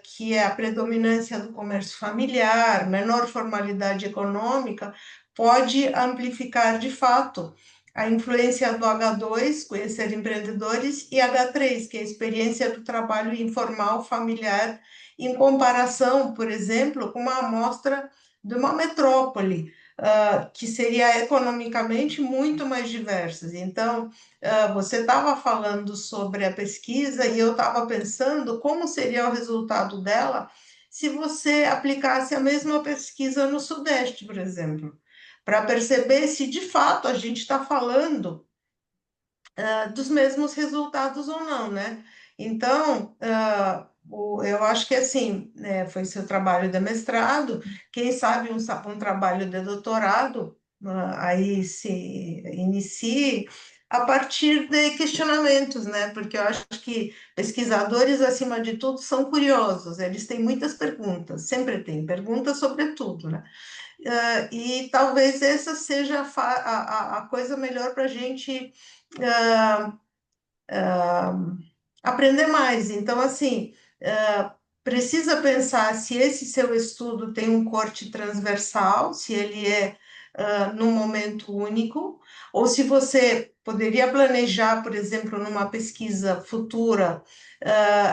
que é a predominância do comércio familiar, menor formalidade econômica, pode amplificar de fato a influência do H2, conhecer empreendedores, e H3, que é a experiência do trabalho informal familiar, em comparação, por exemplo, com uma amostra de uma metrópole, que seria economicamente muito mais diversas. Então, você estava falando sobre a pesquisa e eu estava pensando como seria o resultado dela se você aplicasse a mesma pesquisa no Sudeste, por exemplo, para perceber se de fato a gente está falando dos mesmos resultados ou não, né? Então, eu acho que assim, né, foi seu trabalho de mestrado, quem sabe um trabalho de doutorado, aí se inicie a partir de questionamentos, né? Porque eu acho que pesquisadores, acima de tudo, são curiosos, eles têm muitas perguntas, sempre tem perguntas sobre tudo, né? E talvez essa seja a coisa melhor para a gente aprender mais. Então, assim, precisa pensar se esse seu estudo tem um corte transversal, se ele é num momento único, ou se você poderia planejar, por exemplo, numa pesquisa futura,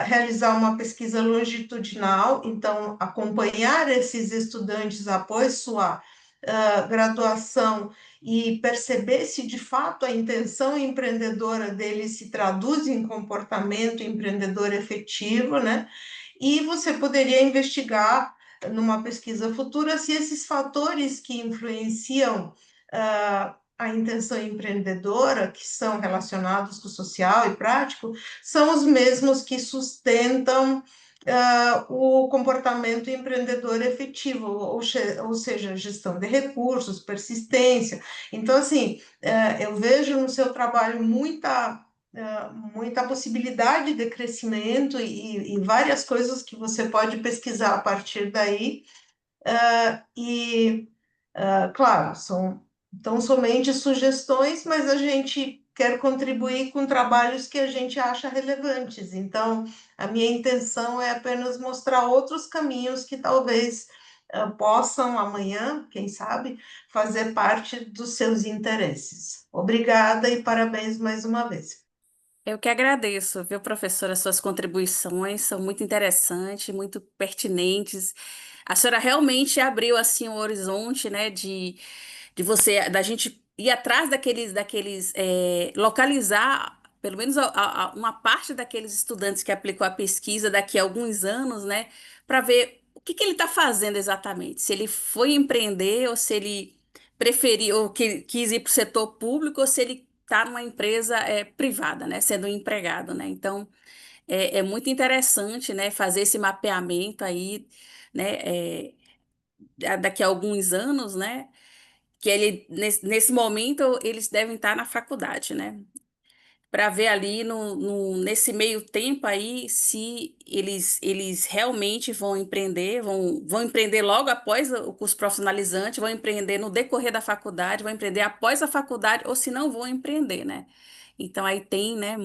realizar uma pesquisa longitudinal, então acompanhar esses estudantes após sua graduação e perceber se de fato a intenção empreendedora dele se traduz em comportamento empreendedor efetivo, né? E você poderia investigar numa pesquisa futura se esses fatores que influenciam a intenção empreendedora, que são relacionados com o social e prático, são os mesmos que sustentam o comportamento empreendedor efetivo, ou seja, gestão de recursos, persistência. Então, assim, eu vejo no seu trabalho muita possibilidade de crescimento e várias coisas que você pode pesquisar a partir daí. E claro, são tão somente sugestões, mas a gente quer contribuir com trabalhos que a gente acha relevantes. Então, a minha intenção é apenas mostrar outros caminhos que talvez possam amanhã, quem sabe, fazer parte dos seus interesses. Obrigada e parabéns mais uma vez. Eu que agradeço, viu, professora? Suas contribuições são muito interessantes, muito pertinentes. A senhora realmente abriu assim o horizonte, né, de você, da gente ir atrás localizar pelo menos uma parte daqueles estudantes que aplicou a pesquisa daqui a alguns anos, né, para ver o que ele está fazendo exatamente. Se ele foi empreender ou se ele preferiu ou quis ir para o setor público ou se ele está numa empresa privada, né, sendo um empregado, né? Então é muito interessante, né, fazer esse mapeamento aí, né, daqui a alguns anos, né? Que nesse momento eles devem estar na faculdade, né? Para ver ali nesse meio tempo aí se eles realmente vão empreender, vão empreender logo após o curso profissionalizante, vão empreender no decorrer da faculdade, vão empreender após a faculdade, ou se não vão empreender, né? Então aí tem, né,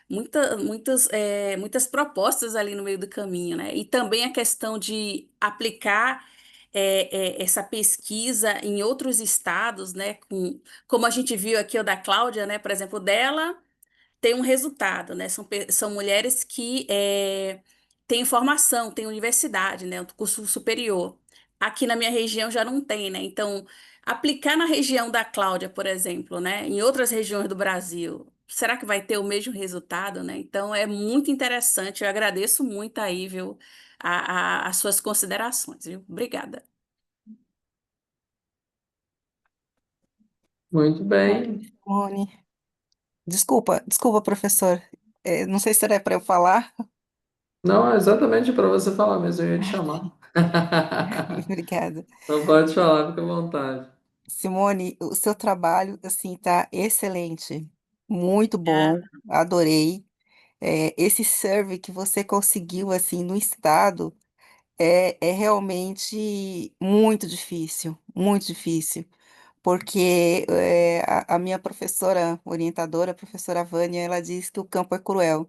muitas propostas ali no meio do caminho, né? E também a questão de aplicar essa pesquisa em outros estados, né? Como a gente viu aqui o da Cláudia, né? Por exemplo, dela tem um resultado, né? São mulheres que têm formação, têm universidade, né? Um curso superior. Aqui na minha região já não tem, né? Então, aplicar na região da Cláudia, por exemplo, né? Em outras regiões do Brasil, será que vai ter o mesmo resultado, né? Então, é muito interessante. Eu agradeço muito aí, viu, as suas considerações, viu? Obrigada. Muito bem. Simone. Desculpa, professor. Não sei se era para eu falar. Não, é exatamente para você falar mesmo, eu ia te chamar. Obrigada. Não pode falar, fica à vontade. Simone, o seu trabalho, assim, tá excelente. Muito bom. Obrigada. Adorei. Esse survey que você conseguiu, assim, no estado. é realmente muito difícil, porque a minha professora orientadora, a professora Vânia, ela diz que o campo é cruel.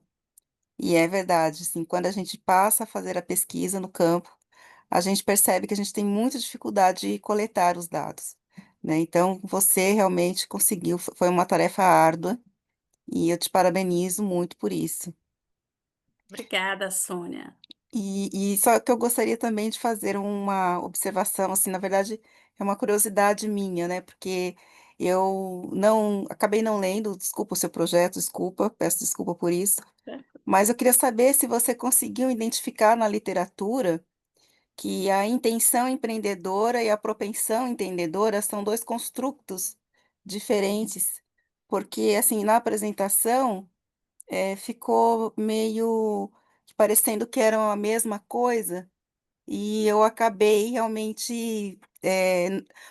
E é verdade, assim, quando a gente passa a fazer a pesquisa no campo, a gente percebe que a gente tem muita dificuldade de coletar os dados, né? Então, você realmente conseguiu, foi uma tarefa árdua, e eu te parabenizo muito por isso. Obrigada, Sônia. E só que eu gostaria também de fazer uma observação, assim, na verdade, é uma curiosidade minha, né? Porque eu não, acabei não lendo, desculpa o seu projeto, desculpa, peço desculpa por isso, mas eu queria saber se você conseguiu identificar na literatura que a intenção empreendedora e a propensão empreendedora são dois construtos diferentes, porque, assim, na apresentação, ficou meio que parecendo que eram a mesma coisa, e eu acabei realmente,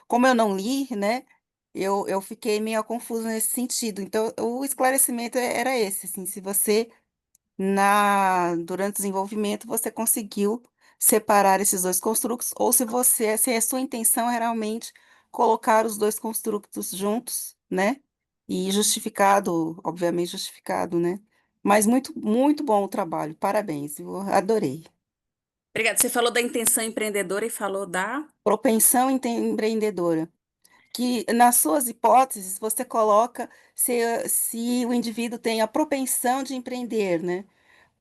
como eu não li, né, eu fiquei meio confusa nesse sentido. Então, o esclarecimento era esse, assim, se você durante o desenvolvimento, você conseguiu separar esses dois construtos, ou se a sua intenção é realmente colocar os dois construtos juntos, né? E justificado, obviamente justificado, né? Mas muito bom o trabalho, parabéns, eu adorei. Obrigada. Você falou da intenção empreendedora e falou da. Propensão empreendedora, que nas suas hipóteses você coloca se o indivíduo tem a propensão de empreender, né?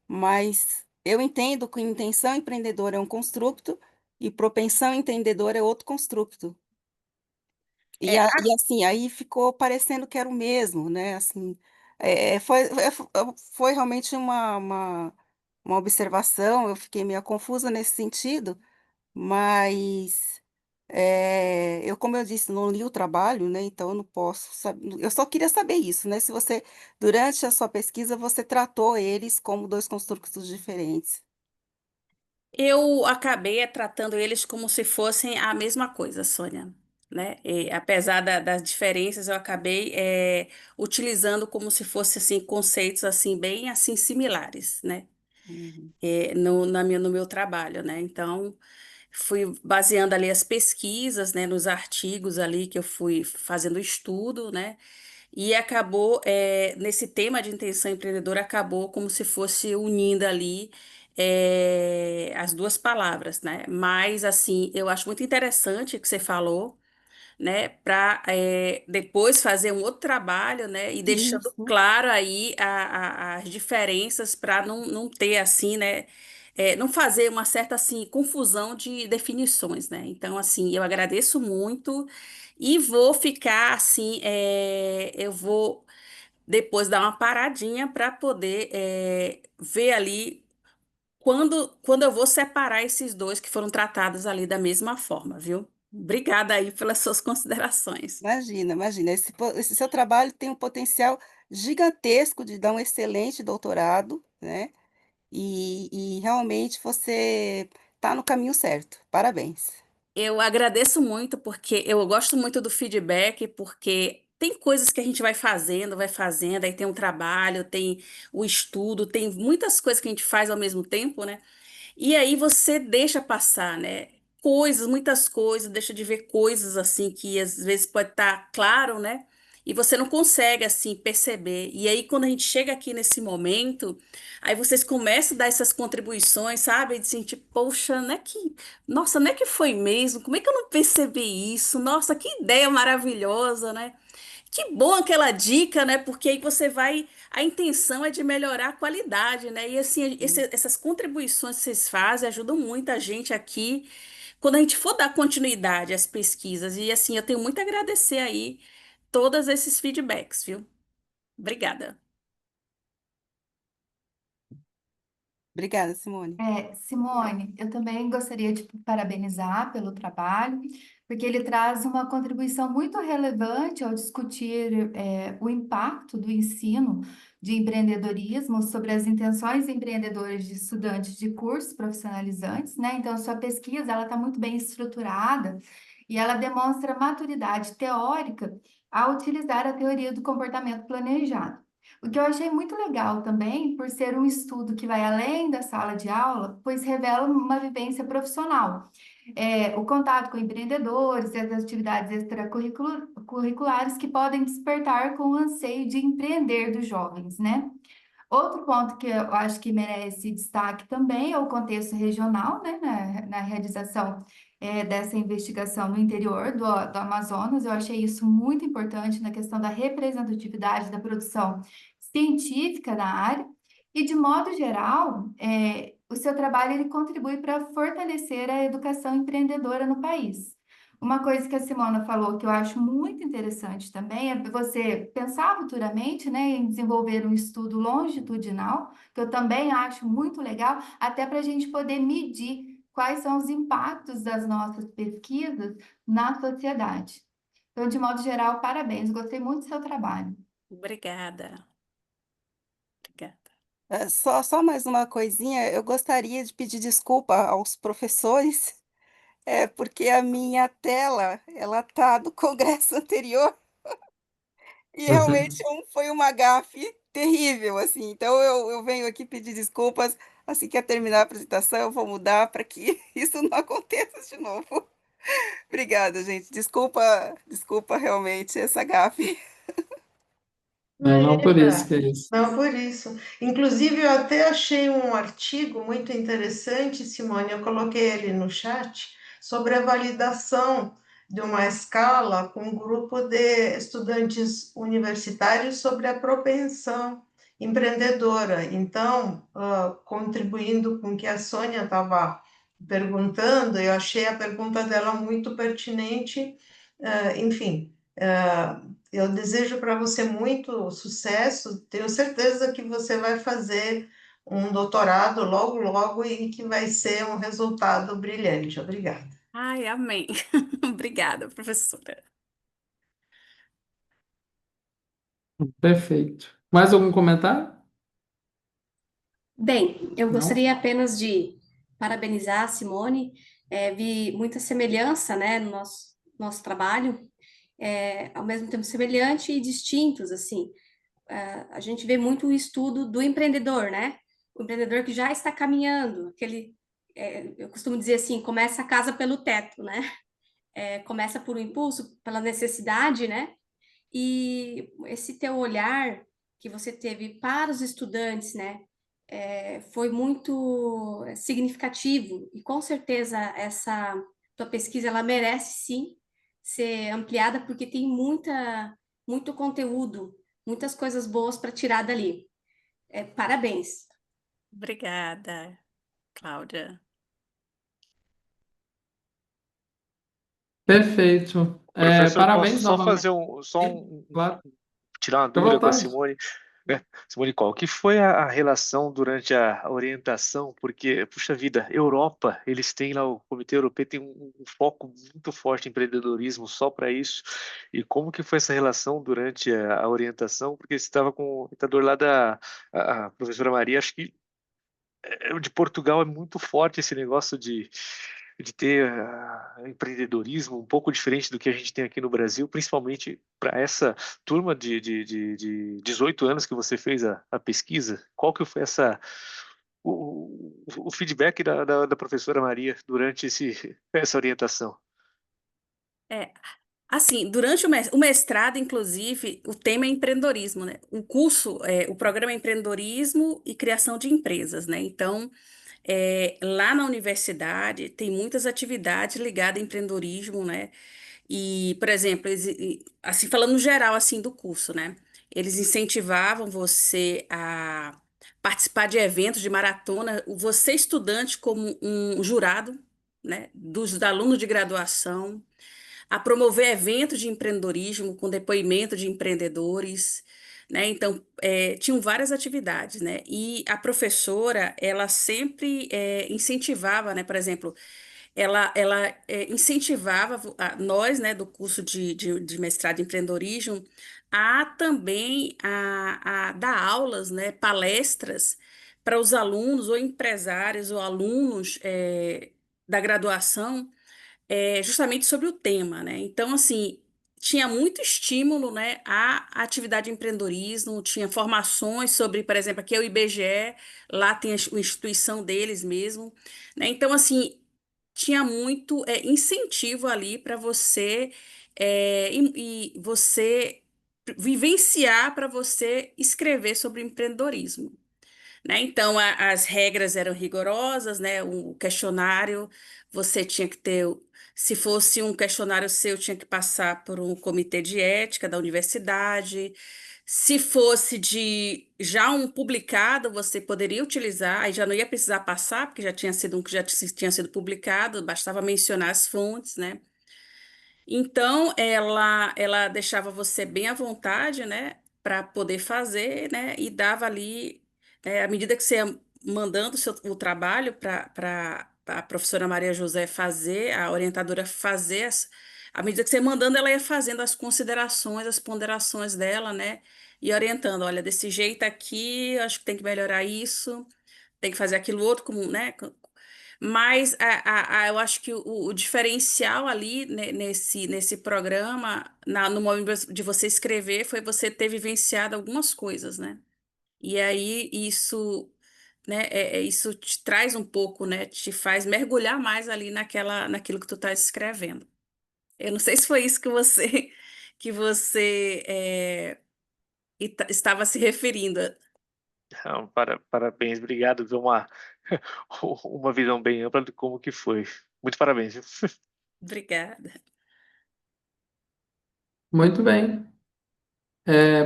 Mas eu entendo que intenção empreendedora é um construto e propensão empreendedora é outro construto. É, E assim, aí ficou parecendo que era o mesmo, né? Assim, foi realmente uma observação, eu fiquei meio confusa nesse sentido, mas como eu disse, não li o trabalho, né? Então eu não posso saber. Eu só queria saber isso, né? Se você, durante a sua pesquisa, você tratou eles como dois construtos diferentes. eu acabei tratando eles como se fossem a mesma coisa, Sônia, né? E, apesar das diferenças, eu acabei utilizando como se fossem assim conceitos assim bem assim similares, né? Uhum. No meu trabalho, né? Então, fui baseando ali as pesquisas, né, nos artigos ali que eu fui fazendo estudo, né? E acabou, nesse tema de intenção empreendedora, acabou como se fosse unindo ali as duas palavras, né? Mas, assim, eu acho muito interessante o que você falou, né? Para depois fazer um outro trabalho, né? E deixando Isso. claro aí as diferenças para não ter, assim, né? Não fazer uma certa, assim, confusão de definições, né? Então, assim, eu agradeço muito. E vou ficar assim, eu vou depois dar uma paradinha para poder ver ali quando eu vou separar esses dois que foram tratados ali da mesma forma, viu? Obrigada aí pelas suas considerações. Imagina, imagina. Esse seu trabalho tem um potencial gigantesco de dar um excelente doutorado, né? E realmente você está no caminho certo. Parabéns. Eu agradeço muito porque eu gosto muito do feedback, porque tem coisas que a gente vai fazendo, aí tem um trabalho, tem o estudo, tem muitas coisas que a gente faz ao mesmo tempo, né? E aí você deixa passar, né? Coisas, muitas coisas, deixa de ver coisas assim que às vezes pode estar claro, né? E você não consegue assim perceber. E aí quando a gente chega aqui nesse momento, aí vocês começam a dar essas contribuições, sabe? De sentir, poxa, não é que, nossa, não é que foi mesmo? Como é que eu não percebi isso? Nossa, que ideia maravilhosa, né? Que bom aquela dica, né? Porque aí você vai. A intenção é de melhorar a qualidade, né? E assim, essas contribuições que vocês fazem ajudam muito a gente aqui quando a gente for dar continuidade às pesquisas. E assim, eu tenho muito a agradecer aí todos esses feedbacks, viu? Obrigada. Obrigada, Simone. Simone, eu também gostaria de parabenizar pelo trabalho, porque ele traz uma contribuição muito relevante ao discutir, o impacto do ensino de empreendedorismo sobre as intenções empreendedoras de estudantes de cursos profissionalizantes, né? Então, a sua pesquisa, ela está muito bem estruturada e ela demonstra maturidade teórica ao utilizar a teoria do comportamento planejado. O que eu achei muito legal também, por ser um estudo que vai além da sala de aula, pois revela uma vivência profissional. O contato com empreendedores e as atividades extracurriculares que podem despertar com o anseio de empreender dos jovens, né? Outro ponto que eu acho que merece destaque também é o contexto regional, né, na realização dessa investigação no interior do Amazonas. Eu achei isso muito importante na questão da representatividade da produção científica da área. E, de modo geral, o seu trabalho ele contribui para fortalecer a educação empreendedora no país. Uma coisa que a Simona falou que eu acho muito interessante também é você pensar futuramente, né, em desenvolver um estudo longitudinal, que eu também acho muito legal, até para a gente poder medir quais são os impactos das nossas pesquisas na sociedade. Então, de modo geral, parabéns, gostei muito do seu trabalho. Obrigada. Obrigada. Só mais uma coisinha, eu gostaria de pedir desculpa aos professores, porque a minha tela, ela tá do congresso anterior e realmente foi uma gafe terrível, assim. Então eu venho aqui pedir desculpas, assim que eu terminar a apresentação, eu vou mudar para que isso não aconteça de novo. Obrigada, gente. Desculpa realmente essa gafe. Não, não por isso que Imagina, é isso. não por isso. Inclusive, eu até achei um artigo muito interessante, Simone, eu coloquei ele no chat, sobre a validação de uma escala com um grupo de estudantes universitários sobre a propensão empreendedora. Então, contribuindo com o que a Sônia estava perguntando, eu achei a pergunta dela muito pertinente, enfim. Eu desejo para você muito sucesso. Tenho certeza que você vai fazer um doutorado logo, logo e que vai ser um resultado brilhante. Obrigada. Ai, amém. Obrigada, professora. Perfeito. Mais algum comentário? Bem, eu Não? gostaria apenas de parabenizar a Simone. Vi muita semelhança, né, no nosso trabalho, ao mesmo tempo semelhante e distintos, assim. A gente vê muito o estudo do empreendedor, né? O empreendedor que já está caminhando, eu costumo dizer assim, começa a casa pelo teto, né? Começa por um impulso, pela necessidade, né? E esse teu olhar que você teve para os estudantes, né? Foi muito significativo e com certeza essa tua pesquisa ela merece sim ser ampliada porque tem muito conteúdo, muitas coisas boas para tirar dali. Parabéns. Obrigada, Cláudia. Perfeito. Professor, posso Parabéns só novamente. fazer Claro, tirar uma fica à dúvida com a vontade. Simone? Simone, qual que foi a relação durante a orientação? Porque, puxa vida, Europa, eles têm lá, o Comitê Europeu tem um foco muito forte em empreendedorismo só para isso. E como que foi essa relação durante a orientação? Porque você estava com o orientador lá a professora Maria, acho que de Portugal é muito forte esse negócio de ter empreendedorismo um pouco diferente do que a gente tem aqui no Brasil, principalmente para essa turma de 18 anos que você fez a pesquisa. Qual que foi o feedback da professora Maria durante essa orientação? É, assim, durante o mestrado, inclusive, o tema é empreendedorismo, né? O curso, o programa é empreendedorismo e criação de empresas, né? Então, lá na universidade tem muitas atividades ligadas a empreendedorismo, né? E, por exemplo, assim, falando no geral, assim, do curso, né? Eles incentivavam você a participar de eventos de maratona, você estudante como um jurado, né? Dos alunos de graduação, a promover eventos de empreendedorismo com depoimento de empreendedores, né? Então, tinham várias atividades, né? E a professora, ela sempre incentivava, né? Por exemplo, ela incentivava nós, né, do curso de mestrado em empreendedorismo, a também a dar aulas, né, palestras para os alunos ou empresários ou alunos da graduação justamente sobre o tema, né? Então, assim, tinha muito estímulo, né, à atividade de empreendedorismo, tinha formações sobre, por exemplo, aqui é o IBGE, lá tem a instituição deles mesmo, né? Então, assim, tinha muito incentivo ali para você e você vivenciar para você escrever sobre empreendedorismo, né? Então, as regras eram rigorosas, né? O questionário, você tinha que ter, se fosse um questionário seu, tinha que passar por um comitê de ética da universidade. Se fosse de já um publicado, você poderia utilizar, aí já não ia precisar passar, porque já tinha sido um que já tinha sido publicado, bastava mencionar as fontes, né? Então, ela deixava você bem à vontade, né, para poder fazer, né, e dava ali, à medida que você ia mandando o trabalho para a professora Maria José fazer, a orientadora fazer, à medida que você ia mandando, ela ia fazendo as considerações, as ponderações dela, né, e orientando, olha, desse jeito aqui, eu acho que tem que melhorar isso, tem que fazer aquilo outro, como, né, mas eu acho que o diferencial ali nesse programa, no momento de você escrever, foi você ter vivenciado algumas coisas, né? E aí isso, né, isso te traz um pouco, né? Te faz mergulhar mais ali naquilo que tu estás escrevendo. Eu não sei se foi isso que você estava se referindo. Então, parabéns, obrigado, deu uma, uma visão bem ampla de como que foi. Muito parabéns, viu? Obrigada. Muito bem.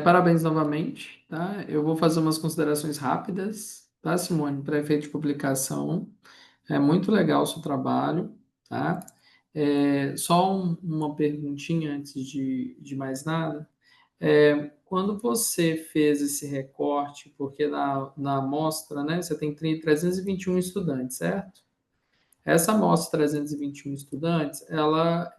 Parabéns novamente, tá? Eu vou fazer umas considerações rápidas, tá, Simone, para efeito de publicação. É muito legal o seu trabalho, tá? Só uma perguntinha antes de mais nada. Quando você fez esse recorte, porque na amostra, né, você tem 321 estudantes, certo? Essa amostra 321 estudantes, ela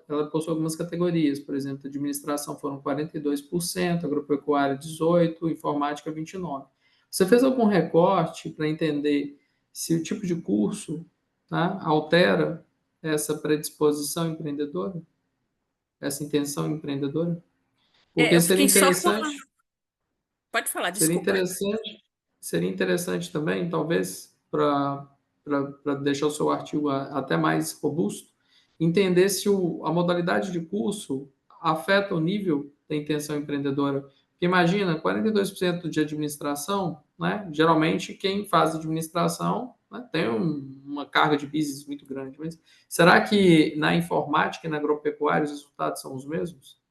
ela possui algumas categorias, por exemplo, administração foram 42%, agropecuária 18%, informática 29%. Você fez algum recorte para entender se o tipo de curso, tá, altera essa predisposição empreendedora, essa intenção empreendedora? Porque Eu fiquei só com Pode falar, seria desculpa. interessante, seria interessante também, talvez, para deixar o seu artigo até mais robusto, entender se a modalidade de curso afeta o nível da intenção empreendedora. Porque imagina, 42% de administração, né? Geralmente quem faz administração, né, tem uma carga de business muito grande. Mas será que na informática e na agropecuária os resultados são os mesmos?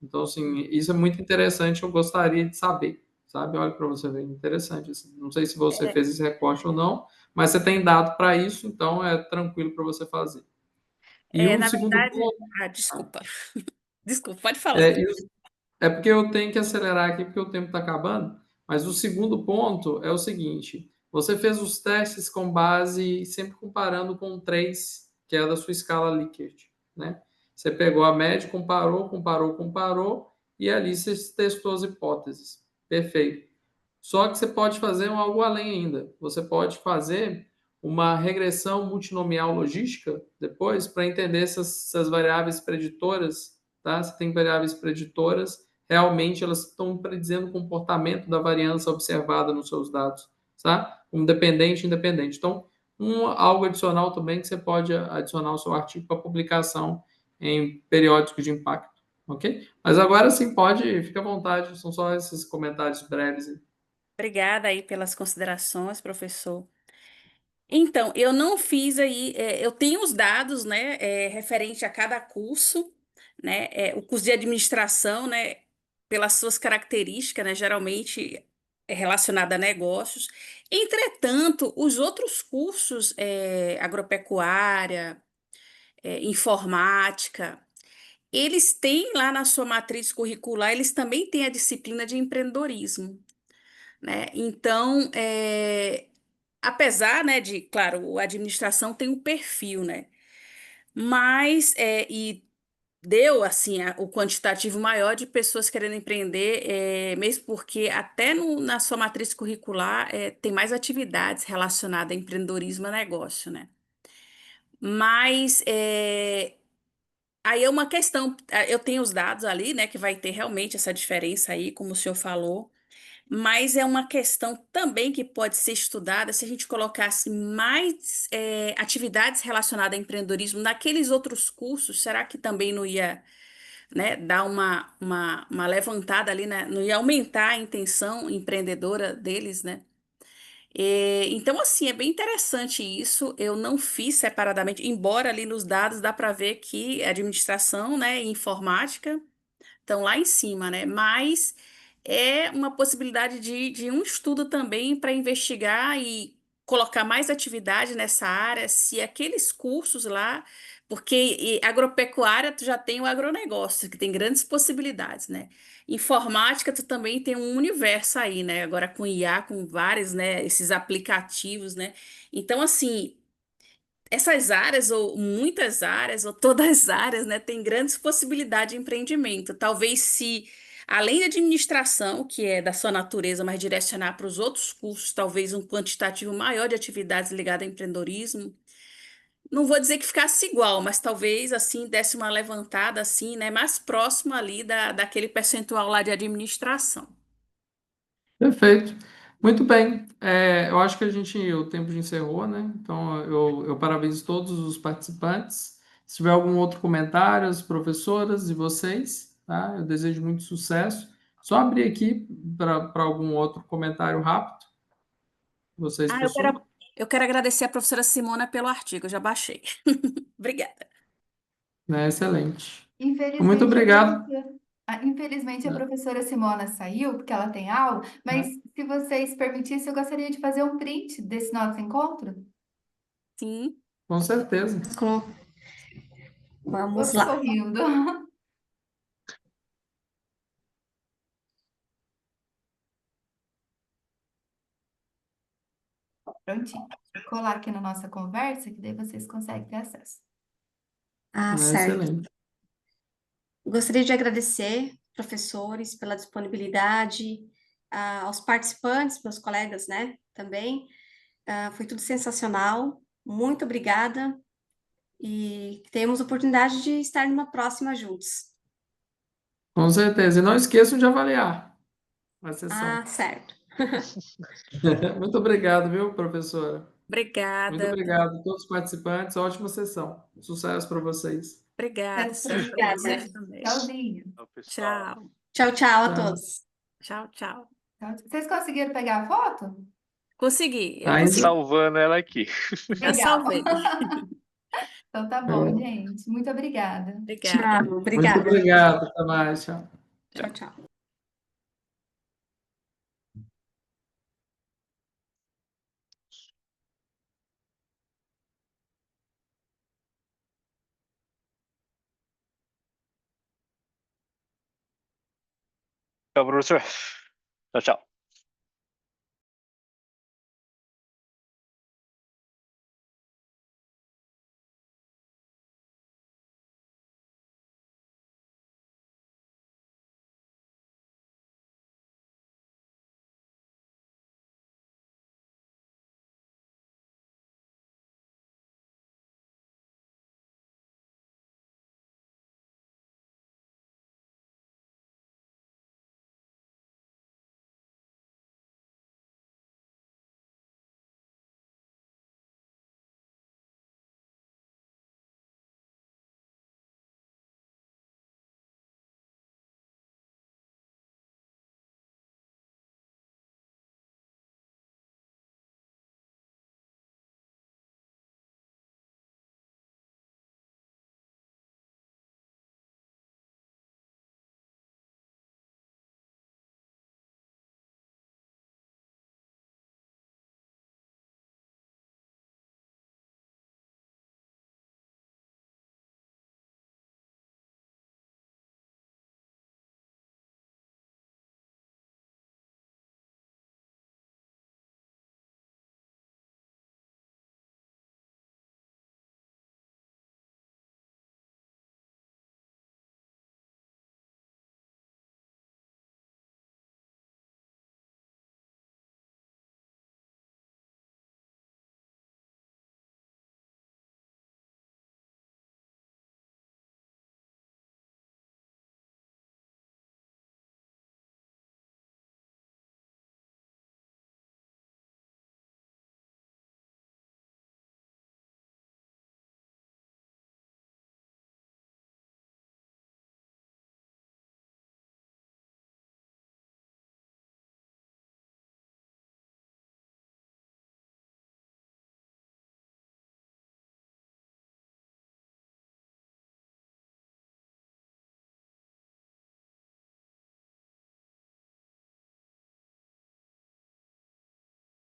Então, assim, isso é muito interessante, eu gostaria de saber, sabe? Olha para você ver, interessante. Assim. Não sei se você É, fez esse recorte ou não, mas você tem dado para isso, então é tranquilo para você fazer. E o na segundo verdade, ponto, desculpa. Desculpa, pode falar. é, é porque eu tenho que acelerar aqui, porque o tempo está acabando, mas o segundo ponto é o seguinte: você fez os testes com base, sempre comparando com o 3, que é da sua escala Likert, né? Você pegou a média, comparou, e ali você testou as hipóteses. Perfeito. Só que você pode fazer algo além ainda. Você pode fazer uma regressão multinomial logística depois para entender essas variáveis preditoras, tá? Você tem variáveis preditoras, realmente elas estão predizendo o comportamento da variância observada nos seus dados, tá? Um dependente e independente. Então, algo adicional também que você pode adicionar ao seu artigo para publicação em periódicos de impacto, ok? Mas agora sim pode, fica à vontade, são só esses comentários breves. Obrigada aí pelas considerações, professor. Então, eu não fiz aí, eu tenho os dados, né, referente a cada curso, né, o curso de administração, né, pelas suas características, né, geralmente é relacionado a negócios. Entretanto, os outros cursos, agropecuária, informática, eles têm lá na sua matriz curricular, eles também têm a disciplina de empreendedorismo, né? Então, apesar, né, de, claro, a administração tem um perfil, né? Mas, e deu, assim, o quantitativo maior de pessoas querendo empreender, mesmo porque até na sua matriz curricular tem mais atividades relacionadas a empreendedorismo e negócio, né? Mas, Aí é uma questão, eu tenho os dados ali, né, que vai ter realmente essa diferença aí, como o senhor falou, mas é uma questão também que pode ser estudada se a gente colocasse mais atividades relacionadas a empreendedorismo naqueles outros cursos, será que também não ia, né, dar uma levantada ali, né, não ia aumentar a intenção empreendedora deles, né? Então, assim, é bem interessante isso. Eu não fiz separadamente, embora ali nos dados dá para ver que administração, né, e informática estão lá em cima, né? Mas é uma possibilidade de um estudo também para investigar e colocar mais atividade nessa área, se aqueles cursos lá, porque agropecuária tu já tem o agronegócio, que tem grandes possibilidades, né? Informática tu também tem um universo aí, né? Agora com IA, com vários, né, esses aplicativos, né? Então, assim, essas áreas, ou muitas áreas, ou todas as áreas, né, têm grandes possibilidades de empreendimento. Talvez se, além da administração, que é da sua natureza, mas direcionar para os outros cursos, talvez um quantitativo maior de atividades ligadas ao empreendedorismo. Não vou dizer que ficasse igual, mas talvez assim desse uma levantada assim, né, mais próximo ali daquele percentual lá de administração. Perfeito. Muito bem. Eu acho que o tempo já encerrou, né? Então, eu parabenizo todos os participantes. Se tiver algum outro comentário, as professoras e vocês, tá? Eu desejo muito sucesso. Só abrir aqui para algum outro comentário rápido. Vocês Ah, possuem? eu quero agradecer a professora Simona pelo artigo, eu já baixei. Obrigada. Né? Excelente. Muito Infelizmente, obrigado. infelizmente a Né? professora Simona saiu, porque ela tem aula, mas se vocês permitissem, eu gostaria de fazer um print desse nosso encontro. Sim. Com certeza. Vamos Todos lá. sorrindo. Prontinho. Vou colar aqui na nossa conversa, que daí vocês conseguem ter acesso. Ah, Né? certo. Excelente. Gostaria de agradecer, professores, pela disponibilidade, aos participantes, meus colegas, né, também. Foi tudo sensacional. Muito obrigada e temos oportunidade de estar numa próxima juntos. Com certeza. E não esqueçam de avaliar a sessão. Ah, certo. Muito obrigado, viu, professora? Muito Obrigada, obrigado a todos os participantes. Ótima sessão. Sucesso para vocês. obrada, Sucesso para sucesso para vocês, vocês né? também. Tchauzinho. Tchau, pessoal. Tchau, Tchau, tchau a Tchau. todos. tchau, tchau. Vocês conseguiram pegar a foto? Consegui, eu Tô Ainda. consegui. salvando ela aqui. Já Legal. salvei. Então tá bom, gente. Muito obrigada. Obrigada. Tchau, Muito obrigada. obrigado. Até mais. Tchau. Tchau, tchau. Tchau, professor. Tchau, tchau.